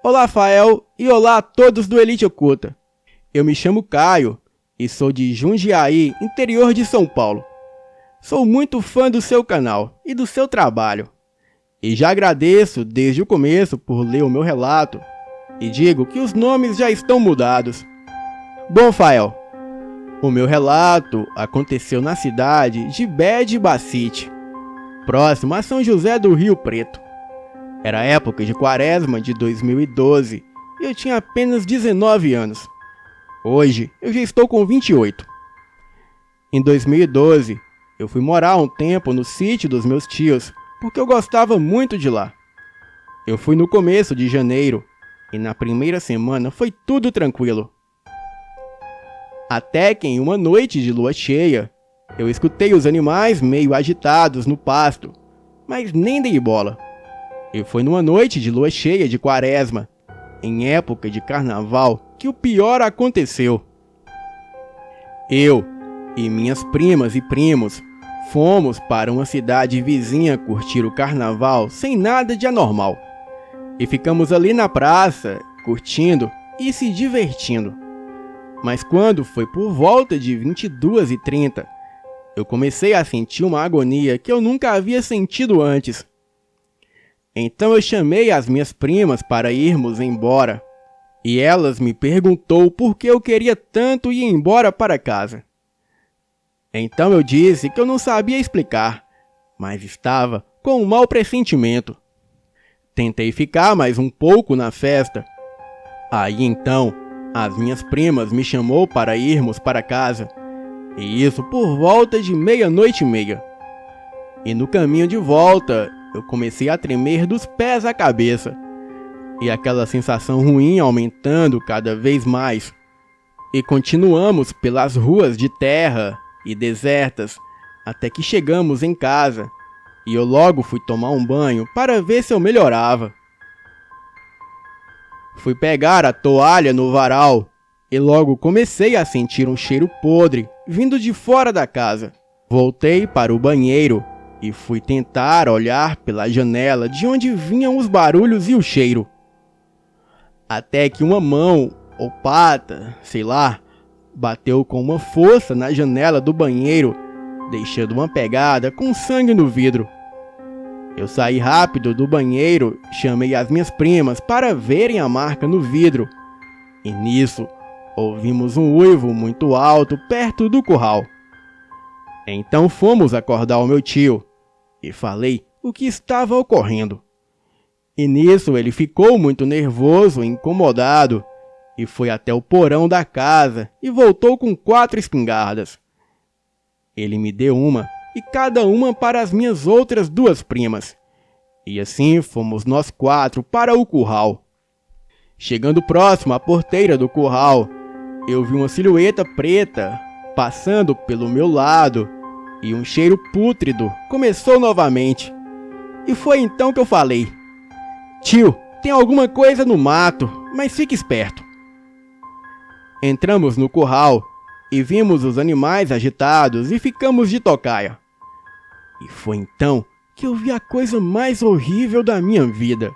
Olá, Fael, e olá a todos do Elite Oculta. Eu me chamo Caio e sou de Jundiaí, interior de São Paulo. Sou muito fã do seu canal e do seu trabalho. E já agradeço desde o começo por ler o meu relato e digo que os nomes já estão mudados. Bom, Fael, o meu relato aconteceu na cidade de Bede Bacite, próximo a São José do Rio Preto. Era a época de quaresma de 2012 e eu tinha apenas 19 anos. Hoje eu já estou com 28. Em 2012, eu fui morar um tempo no sítio dos meus tios, porque eu gostava muito de lá. Eu fui no começo de janeiro e na primeira semana foi tudo tranquilo. Até que em uma noite de lua cheia, eu escutei os animais meio agitados no pasto, mas nem dei bola. E foi numa noite de lua cheia de quaresma, em época de carnaval, que o pior aconteceu. Eu e minhas primas e primos fomos para uma cidade vizinha curtir o carnaval sem nada de anormal. E ficamos ali na praça, curtindo e se divertindo. Mas quando foi por volta de 22h30, eu comecei a sentir uma agonia que eu nunca havia sentido antes. Então eu chamei as minhas primas para irmos embora, e elas me perguntou por que eu queria tanto ir embora para casa. Então eu disse que eu não sabia explicar, mas estava com um mau pressentimento. Tentei ficar mais um pouco na festa. Aí então, as minhas primas me chamou para irmos para casa, e isso por volta de 00:30. E no caminho de volta, eu comecei a tremer dos pés à cabeça, e aquela sensação ruim aumentando cada vez mais. E continuamos pelas ruas de terra e desertas, até que chegamos em casa, e eu logo fui tomar um banho para ver se eu melhorava. Fui pegar a toalha no varal, e logo comecei a sentir um cheiro podre vindo de fora da casa. Voltei para o banheiro e fui tentar olhar pela janela de onde vinham os barulhos e o cheiro. Até que uma mão, ou pata, sei lá, bateu com uma força na janela do banheiro, deixando uma pegada com sangue no vidro. Eu saí rápido do banheiro, chamei as minhas primas para verem a marca no vidro. E nisso, ouvimos um uivo muito alto perto do curral. Então fomos acordar o meu tio e falei o que estava ocorrendo. E nisso ele ficou muito nervoso e incomodado e foi até o porão da casa e voltou com 4 espingardas. Ele me deu uma e cada uma para as minhas outras 2 primas. E assim fomos nós 4 para o curral. Chegando próximo à porteira do curral, eu vi uma silhueta preta passando pelo meu lado e um cheiro pútrido começou novamente. E foi então que eu falei: "Tio, tem alguma coisa no mato, mas fique esperto." Entramos no curral e vimos os animais agitados e ficamos de tocaia. E foi então que eu vi a coisa mais horrível da minha vida.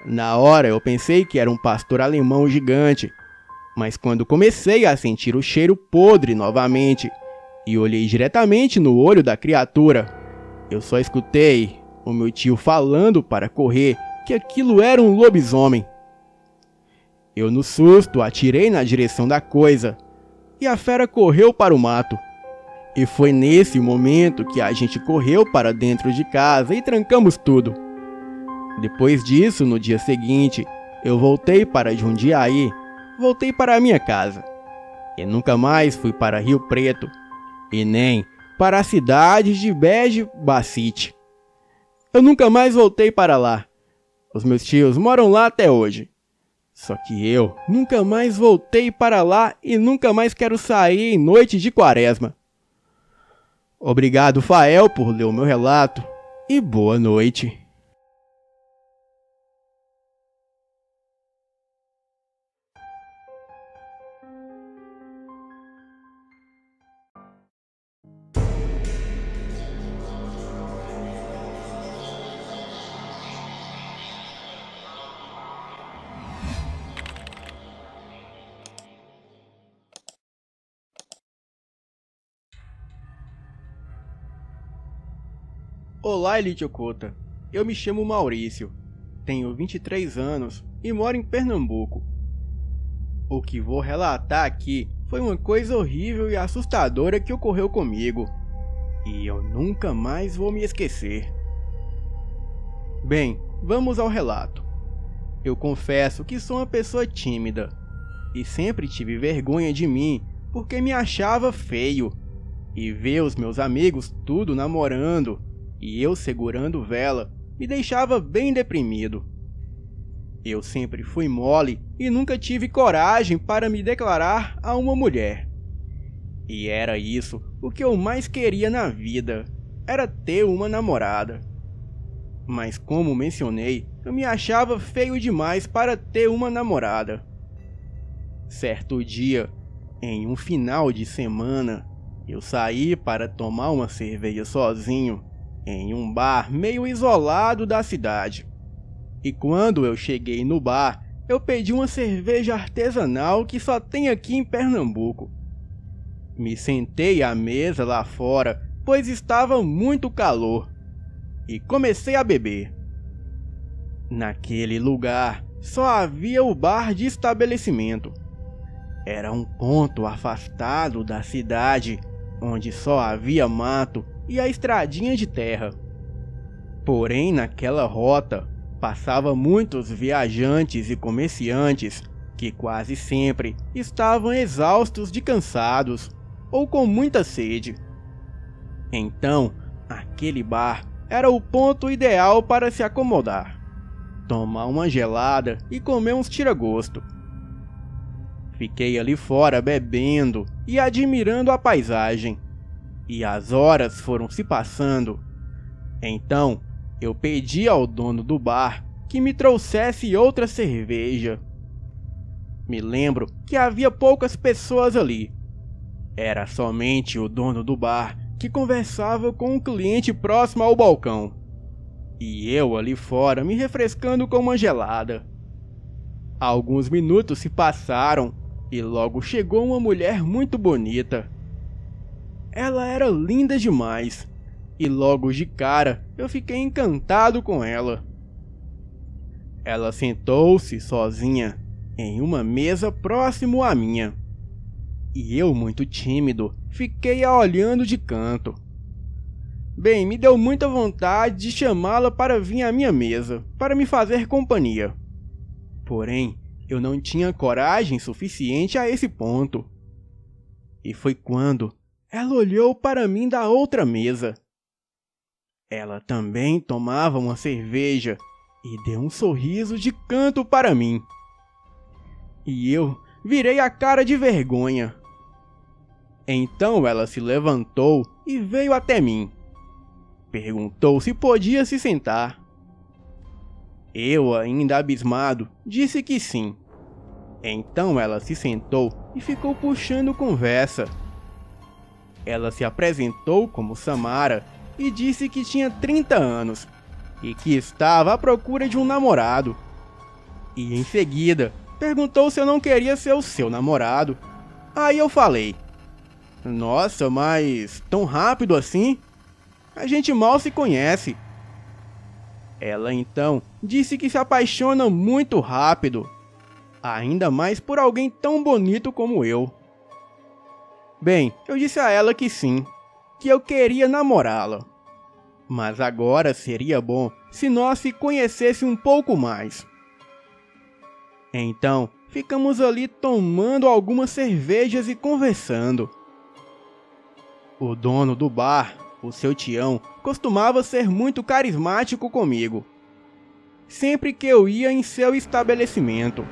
Na hora eu pensei que era um pastor alemão gigante, mas quando comecei a sentir o cheiro podre novamente e olhei diretamente no olho da criatura, eu só escutei o meu tio falando para correr que aquilo era um lobisomem. Eu, no susto, atirei na direção da coisa e a fera correu para o mato. E foi nesse momento que a gente correu para dentro de casa e trancamos tudo. Depois disso, no dia seguinte, eu voltei para Jundiaí, voltei para a minha casa. E nunca mais fui para Rio Preto, e nem para a cidade de Bege Bacite. Eu nunca mais voltei para lá. Os meus tios moram lá até hoje. Só que eu nunca mais voltei para lá e nunca mais quero sair em noite de quaresma. Obrigado, Fael, por ler o meu relato e boa noite. Olá, Elite Oculta. Eu me chamo Maurício, tenho 23 anos e moro em Pernambuco. O que vou relatar aqui foi uma coisa horrível e assustadora que ocorreu comigo, e eu nunca mais vou me esquecer. Bem, vamos ao relato. Eu confesso que sou uma pessoa tímida, e sempre tive vergonha de mim porque me achava feio, e ver os meus amigos tudo namorando e eu segurando vela me deixava bem deprimido. Eu sempre fui mole e nunca tive coragem para me declarar a uma mulher. E era isso o que eu mais queria na vida, era ter uma namorada. Mas como mencionei, eu me achava feio demais para ter uma namorada. Certo dia, em um final de semana, eu saí para tomar uma cerveja sozinho em um bar meio isolado da cidade. E quando eu cheguei no bar, eu pedi uma cerveja artesanal que só tem aqui em Pernambuco. Me sentei à mesa lá fora, pois estava muito calor, e comecei a beber. Naquele lugar só havia o bar de estabelecimento. Era um ponto afastado da cidade, onde só havia mato e a estradinha de terra. Porém, naquela rota, passava muitos viajantes e comerciantes que quase sempre estavam exaustos de cansados ou com muita sede. Então, aquele bar era o ponto ideal para se acomodar, tomar uma gelada e comer uns tira-gosto. Fiquei ali fora bebendo e admirando a paisagem. E as horas foram se passando. Então, eu pedi ao dono do bar que me trouxesse outra cerveja. Me lembro que havia poucas pessoas ali. Era somente o dono do bar que conversava com um cliente próximo ao balcão. E eu ali fora me refrescando com uma gelada. Alguns minutos se passaram e logo chegou uma mulher muito bonita. Ela era linda demais, e logo de cara eu fiquei encantado com ela. Ela sentou-se sozinha em uma mesa próximo à minha, e eu, muito tímido, fiquei a olhando de canto. Bem, me deu muita vontade de chamá-la para vir à minha mesa, para me fazer companhia. Porém, eu não tinha coragem suficiente a esse ponto. E foi quando ela olhou para mim da outra mesa. Ela também tomava uma cerveja e deu um sorriso de canto para mim. E eu virei a cara de vergonha. Então ela se levantou e veio até mim. Perguntou se podia se sentar. Eu, ainda abismado, disse que sim. Então ela se sentou e ficou puxando conversa. Ela se apresentou como Samara e disse que tinha 30 anos e que estava à procura de um namorado. E em seguida perguntou se eu não queria ser o seu namorado. Aí eu falei: "Nossa, mas tão rápido assim? A gente mal se conhece." Ela então disse que se apaixona muito rápido, ainda mais por alguém tão bonito como eu. Bem, eu disse a ela que sim, que eu queria namorá-la. Mas agora seria bom se nós se conhecesse um pouco mais. Então, ficamos ali tomando algumas cervejas e conversando. O dono do bar, o seu Tião, costumava ser muito carismático comigo, sempre que eu ia em seu estabelecimento.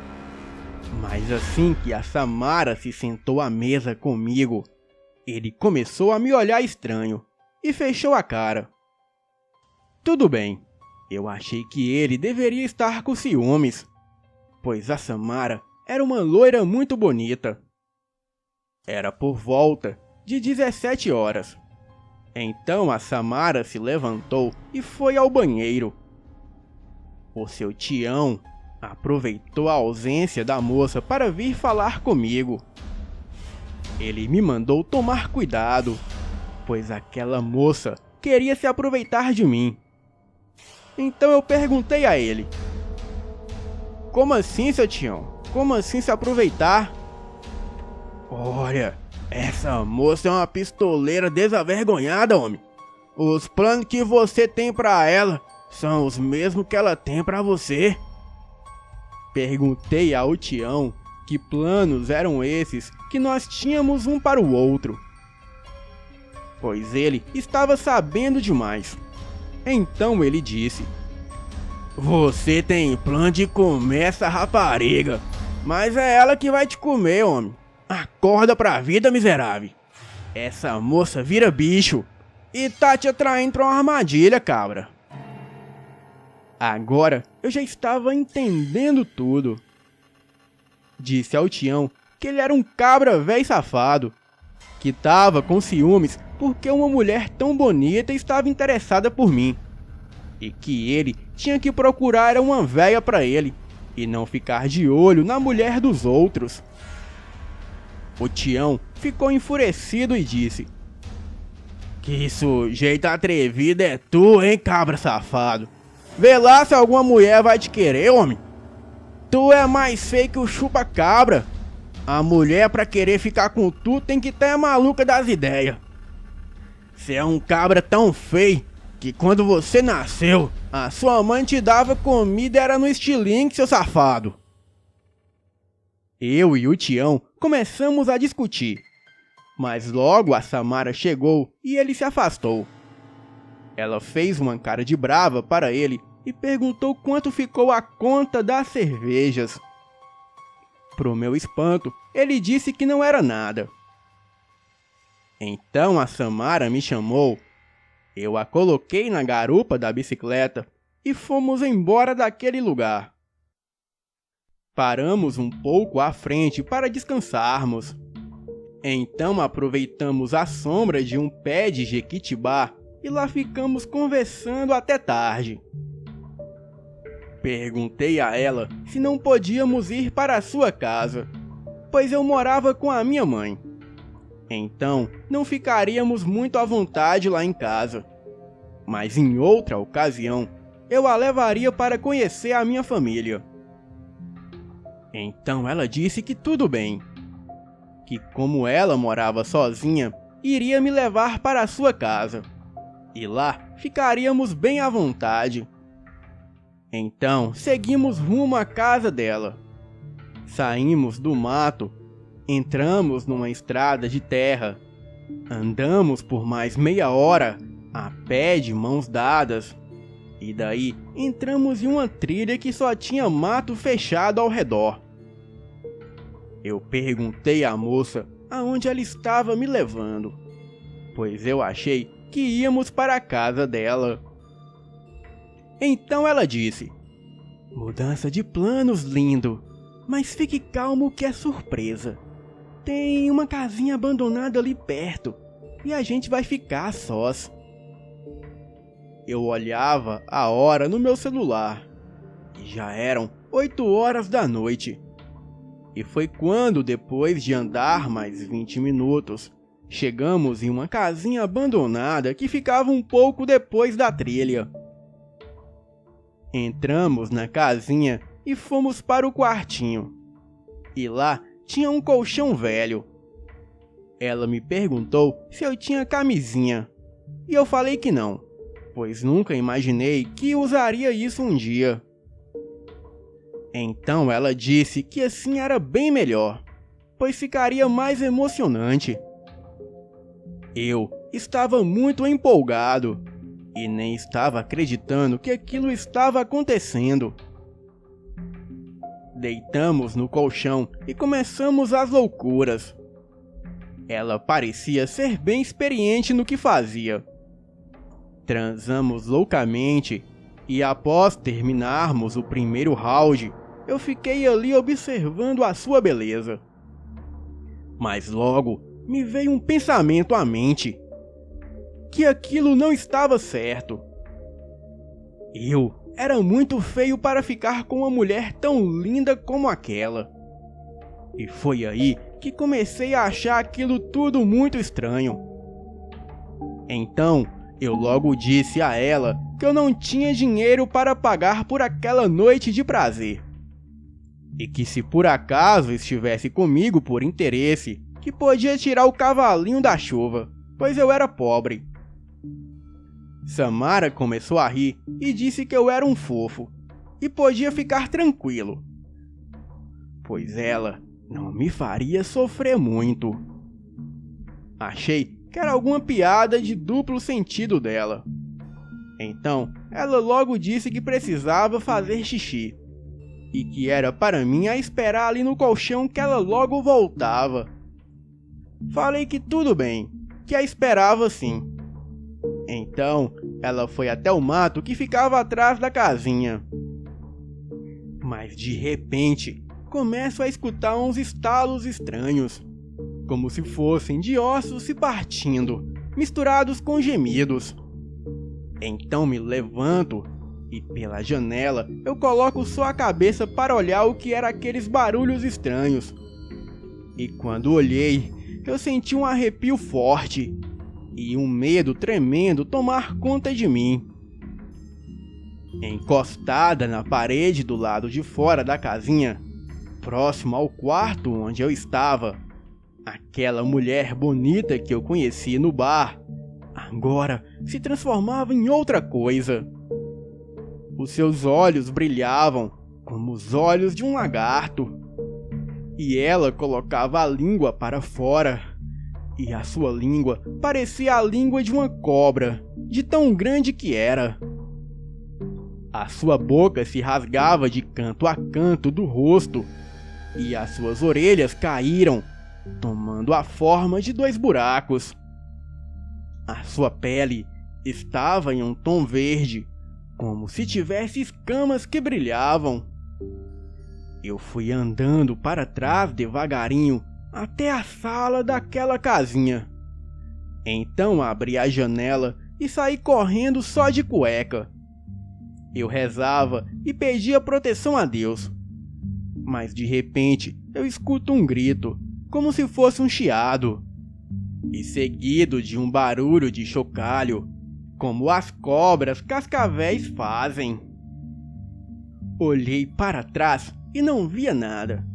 Mas assim que a Samara se sentou à mesa comigo, ele começou a me olhar estranho e fechou a cara. Tudo bem, eu achei que ele deveria estar com ciúmes, pois a Samara era uma loira muito bonita. Era por volta de 17 horas. Então a Samara se levantou e foi ao banheiro. O seu Tião aproveitou a ausência da moça para vir falar comigo. Ele me mandou tomar cuidado, pois aquela moça queria se aproveitar de mim. Então eu perguntei a ele: "Como assim, seu Tião? Como assim se aproveitar?" "Olha, essa moça é uma pistoleira desavergonhada, homem. Os planos que você tem pra ela são os mesmos que ela tem pra você." Perguntei ao Tião que planos eram esses que nós tínhamos um para o outro, pois ele estava sabendo demais. Então ele disse: "Você tem plano de comer essa rapariga, mas é ela que vai te comer, homem. Acorda pra vida, miserável. Essa moça vira bicho e tá te atraindo pra uma armadilha, cabra." Agora eu já estava entendendo tudo. Disse ao Tião que ele era um cabra véi safado, que tava com ciúmes porque uma mulher tão bonita estava interessada por mim, e que ele tinha que procurar uma véia pra ele e não ficar de olho na mulher dos outros. O Tião ficou enfurecido e disse: "Que sujeito atrevido é tu, hein, cabra safado? Vê lá se alguma mulher vai te querer, homem. Tu é mais feio que o chupa-cabra. A mulher, pra querer ficar com tu, tem que estar maluca das ideias. Cê é um cabra tão feio que quando você nasceu, a sua mãe te dava comida era no estilingue, seu safado." Eu e o Tião começamos a discutir, mas logo a Samara chegou e ele se afastou. Ela fez uma cara de brava para ele e perguntou quanto ficou a conta das cervejas. Pro meu espanto, ele disse que não era nada. Então a Samara me chamou, eu a coloquei na garupa da bicicleta e fomos embora daquele lugar. Paramos um pouco à frente para descansarmos. Então aproveitamos a sombra de um pé de jequitibá e lá ficamos conversando até tarde. Perguntei a ela se não podíamos ir para a sua casa, pois eu morava com a minha mãe. Então, não ficaríamos muito à vontade lá em casa. Mas em outra ocasião, eu a levaria para conhecer a minha família. Então ela disse que tudo bem, que como ela morava sozinha, iria me levar para a sua casa, e lá ficaríamos bem à vontade. Então seguimos rumo à casa dela. Saímos do mato, entramos numa estrada de terra, andamos por mais meia hora, a pé de mãos dadas, e daí entramos em uma trilha que só tinha mato fechado ao redor. Eu perguntei à moça aonde ela estava me levando, pois eu achei que íamos para a casa dela. Então ela disse: "Mudança de planos, lindo, mas fique calmo que é surpresa. Tem uma casinha abandonada ali perto e a gente vai ficar a sós." Eu olhava a hora no meu celular e já eram 8 horas da noite. E foi quando, depois de andar mais 20 minutos, chegamos em uma casinha abandonada que ficava um pouco depois da trilha. Entramos na casinha e fomos para o quartinho. E lá tinha um colchão velho. Ela me perguntou se eu tinha camisinha, e eu falei que não, pois nunca imaginei que usaria isso um dia. Então ela disse que assim era bem melhor, pois ficaria mais emocionante. Eu estava muito empolgado e nem estava acreditando que aquilo estava acontecendo. Deitamos no colchão e começamos as loucuras. Ela parecia ser bem experiente no que fazia. Transamos loucamente e após terminarmos o primeiro round, eu fiquei ali observando a sua beleza. Mas logo me veio um pensamento à mente, que aquilo não estava certo. Eu era muito feio para ficar com uma mulher tão linda como aquela. E foi aí que comecei a achar aquilo tudo muito estranho. Então, eu logo disse a ela que eu não tinha dinheiro para pagar por aquela noite de prazer. E que se por acaso estivesse comigo por interesse, que podia tirar o cavalinho da chuva, pois eu era pobre. Samara começou a rir e disse que eu era um fofo e podia ficar tranquilo, pois ela não me faria sofrer muito. Achei que era alguma piada de duplo sentido dela. Então, ela logo disse que precisava fazer xixi e que era para mim a esperar ali no colchão que ela logo voltava. Falei que tudo bem, que a esperava sim. Então, ela foi até o mato que ficava atrás da casinha. Mas de repente, começo a escutar uns estalos estranhos, como se fossem de ossos se partindo, misturados com gemidos. Então me levanto e pela janela eu coloco só a cabeça para olhar o que eram aqueles barulhos estranhos. E quando olhei, eu senti um arrepio forte e um medo tremendo tomar conta de mim. Encostada na parede do lado de fora da casinha, próximo ao quarto onde eu estava, aquela mulher bonita que eu conheci no bar, agora se transformava em outra coisa. Os seus olhos brilhavam como os olhos de um lagarto, e ela colocava a língua para fora, e a sua língua parecia a língua de uma cobra, de tão grande que era. A sua boca se rasgava de canto a canto do rosto, e as suas orelhas caíram, tomando a forma de 2 buracos. A sua pele estava em um tom verde, como se tivesse escamas que brilhavam. Eu fui andando para trás devagarinho até a sala daquela casinha. Então abri a janela e saí correndo só de cueca. Eu rezava e pedia proteção a Deus, mas de repente eu escuto um grito, como se fosse um chiado, e seguido de um barulho de chocalho, como as cobras cascavéis fazem. Olhei para trás e não via nada,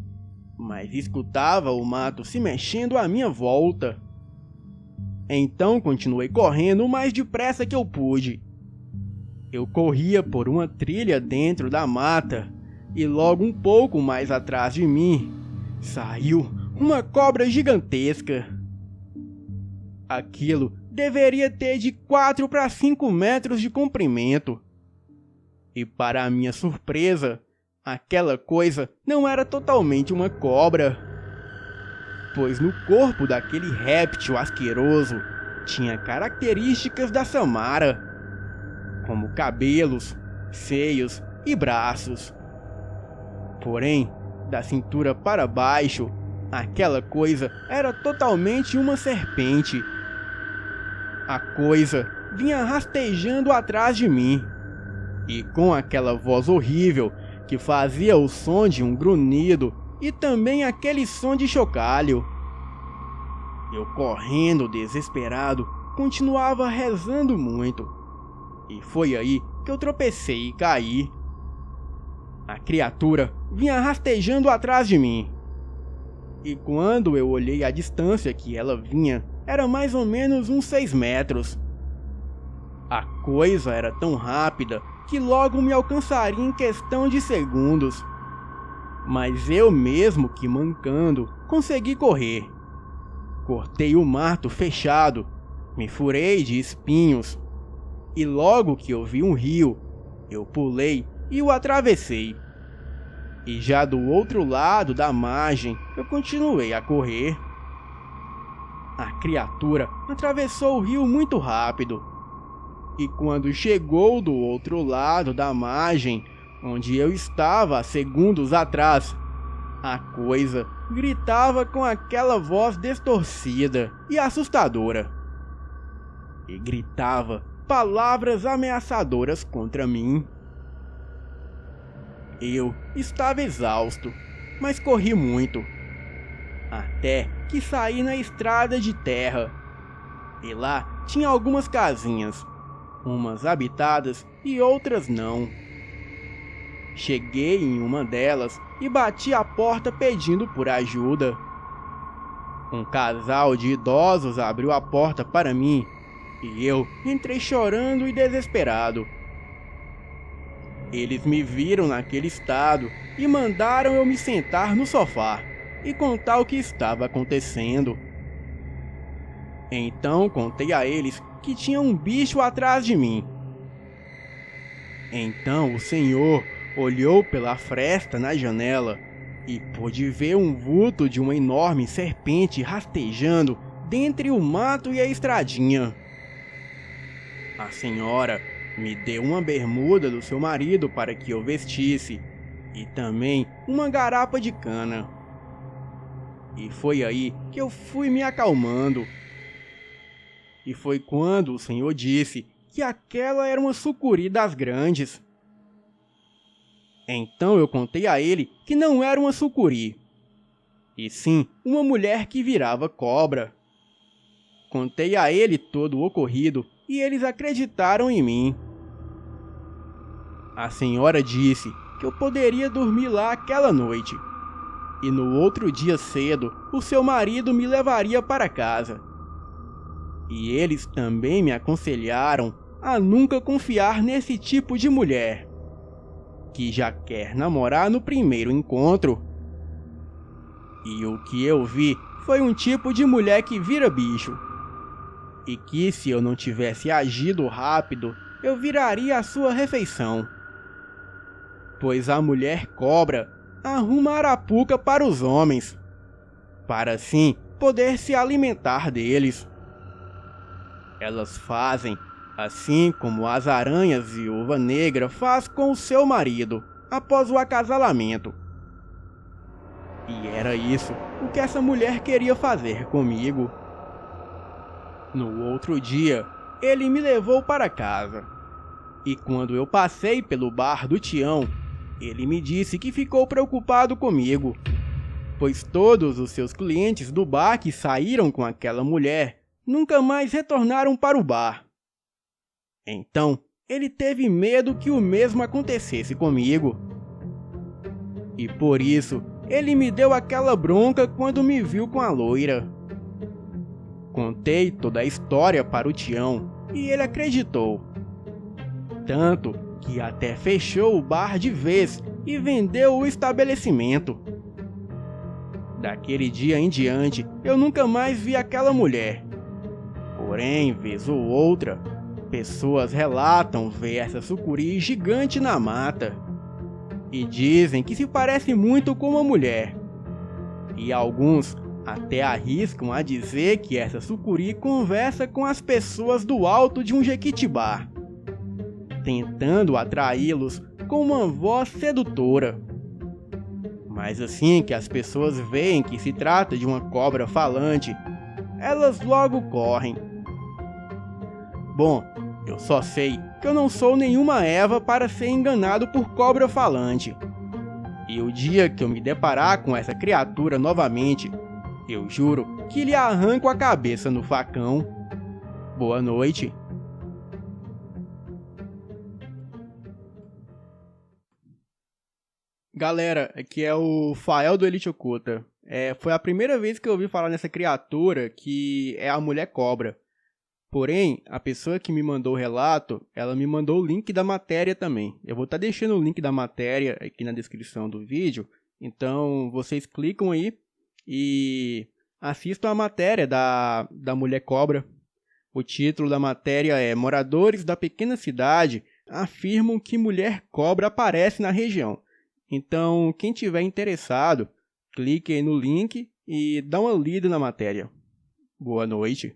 mas escutava o mato se mexendo à minha volta. Então continuei correndo o mais depressa que eu pude. Eu corria por uma trilha dentro da mata, e logo um pouco mais atrás de mim, saiu uma cobra gigantesca. Aquilo deveria ter de 4 para 5 metros de comprimento. E para minha surpresa, aquela coisa não era totalmente uma cobra, pois no corpo daquele réptil asqueroso tinha características da Samara, como cabelos, seios e braços. Porém, da cintura para baixo, aquela coisa era totalmente uma serpente. A coisa vinha rastejando atrás de mim, e com aquela voz horrível que fazia o som de um grunhido e também aquele som de chocalho. Eu, correndo desesperado, continuava rezando muito, e foi aí que eu tropecei e caí. A criatura vinha rastejando atrás de mim, e quando eu olhei a distância que ela vinha, era mais ou menos uns 6 metros. A coisa era tão rápida que logo me alcançaria em questão de segundos. Mas eu mesmo que mancando, consegui correr. Cortei o mato fechado, me furei de espinhos, e logo que eu vi um rio, eu pulei e o atravessei. E já do outro lado da margem, eu continuei a correr. A criatura atravessou o rio muito rápido, e quando chegou do outro lado da margem, onde eu estava há segundos atrás, a coisa gritava com aquela voz distorcida e assustadora, e gritava palavras ameaçadoras contra mim. Eu estava exausto, mas corri muito, até que saí na estrada de terra, e lá tinha algumas casinhas, umas habitadas e outras não. Cheguei em uma delas e bati a porta pedindo por ajuda. Um casal de idosos abriu a porta para mim e eu entrei chorando e desesperado. Eles me viram naquele estado e mandaram eu me sentar no sofá e contar o que estava acontecendo. Então contei a eles que tinha um bicho atrás de mim. Então o senhor olhou pela fresta na janela e pôde ver um vulto de uma enorme serpente rastejando dentre o mato e a estradinha. A senhora me deu uma bermuda do seu marido para que eu vestisse e também uma garapa de cana. E foi aí que eu fui me acalmando. E foi quando o senhor disse que aquela era uma sucuri das grandes. Então eu contei a ele que não era uma sucuri, e sim uma mulher que virava cobra. Contei a ele todo o ocorrido e eles acreditaram em mim. A senhora disse que eu poderia dormir lá aquela noite, e no outro dia cedo o seu marido me levaria para casa. E eles também me aconselharam a nunca confiar nesse tipo de mulher, que já quer namorar no primeiro encontro. E o que eu vi foi um tipo de mulher que vira bicho, e que se eu não tivesse agido rápido, eu viraria a sua refeição. Pois a mulher cobra arruma arapuca para os homens, para assim poder se alimentar deles. Elas fazem assim como as aranhas viúva negra faz com o seu marido após o acasalamento. E era isso o que essa mulher queria fazer comigo. No outro dia, ele me levou para casa. E quando eu passei pelo bar do Tião, Ele me disse que ficou preocupado comigo, pois todos os seus clientes do bar que saíram com aquela mulher nunca mais retornaram para o bar. Então, ele teve medo que o mesmo acontecesse comigo. E por isso, ele me deu aquela bronca quando me viu com a loira. Contei toda a história para o Tião e ele acreditou. Tanto que até fechou o bar de vez e vendeu o estabelecimento. Daquele dia em diante, eu nunca mais vi aquela mulher. Porém, vez ou outra, pessoas relatam ver essa sucuri gigante na mata. E dizem que se parece muito com uma mulher. E alguns até arriscam a dizer que essa sucuri conversa com as pessoas do alto de um jequitibá, tentando atraí-los com uma voz sedutora. Mas assim que as pessoas veem que se trata de uma cobra falante, elas logo correm. Bom, eu só sei que eu não sou nenhuma Eva para ser enganado por cobra falante. E o dia que eu me deparar com essa criatura novamente, eu juro que lhe arranco a cabeça no facão. Boa noite. Galera, aqui é o Fael do Elite Oculta. Foi a primeira vez que eu ouvi falar nessa criatura que é a mulher cobra. Porém, a pessoa que me mandou o relato, ela me mandou o link da matéria também. Eu vou estar deixando o link da matéria aqui na descrição do vídeo. Então, vocês clicam aí e assistam a matéria da mulher cobra. O título da matéria é Moradores da pequena cidade afirmam que mulher cobra aparece na região. Então, quem tiver interessado, clique aí no link e dá uma lida na matéria. Boa noite.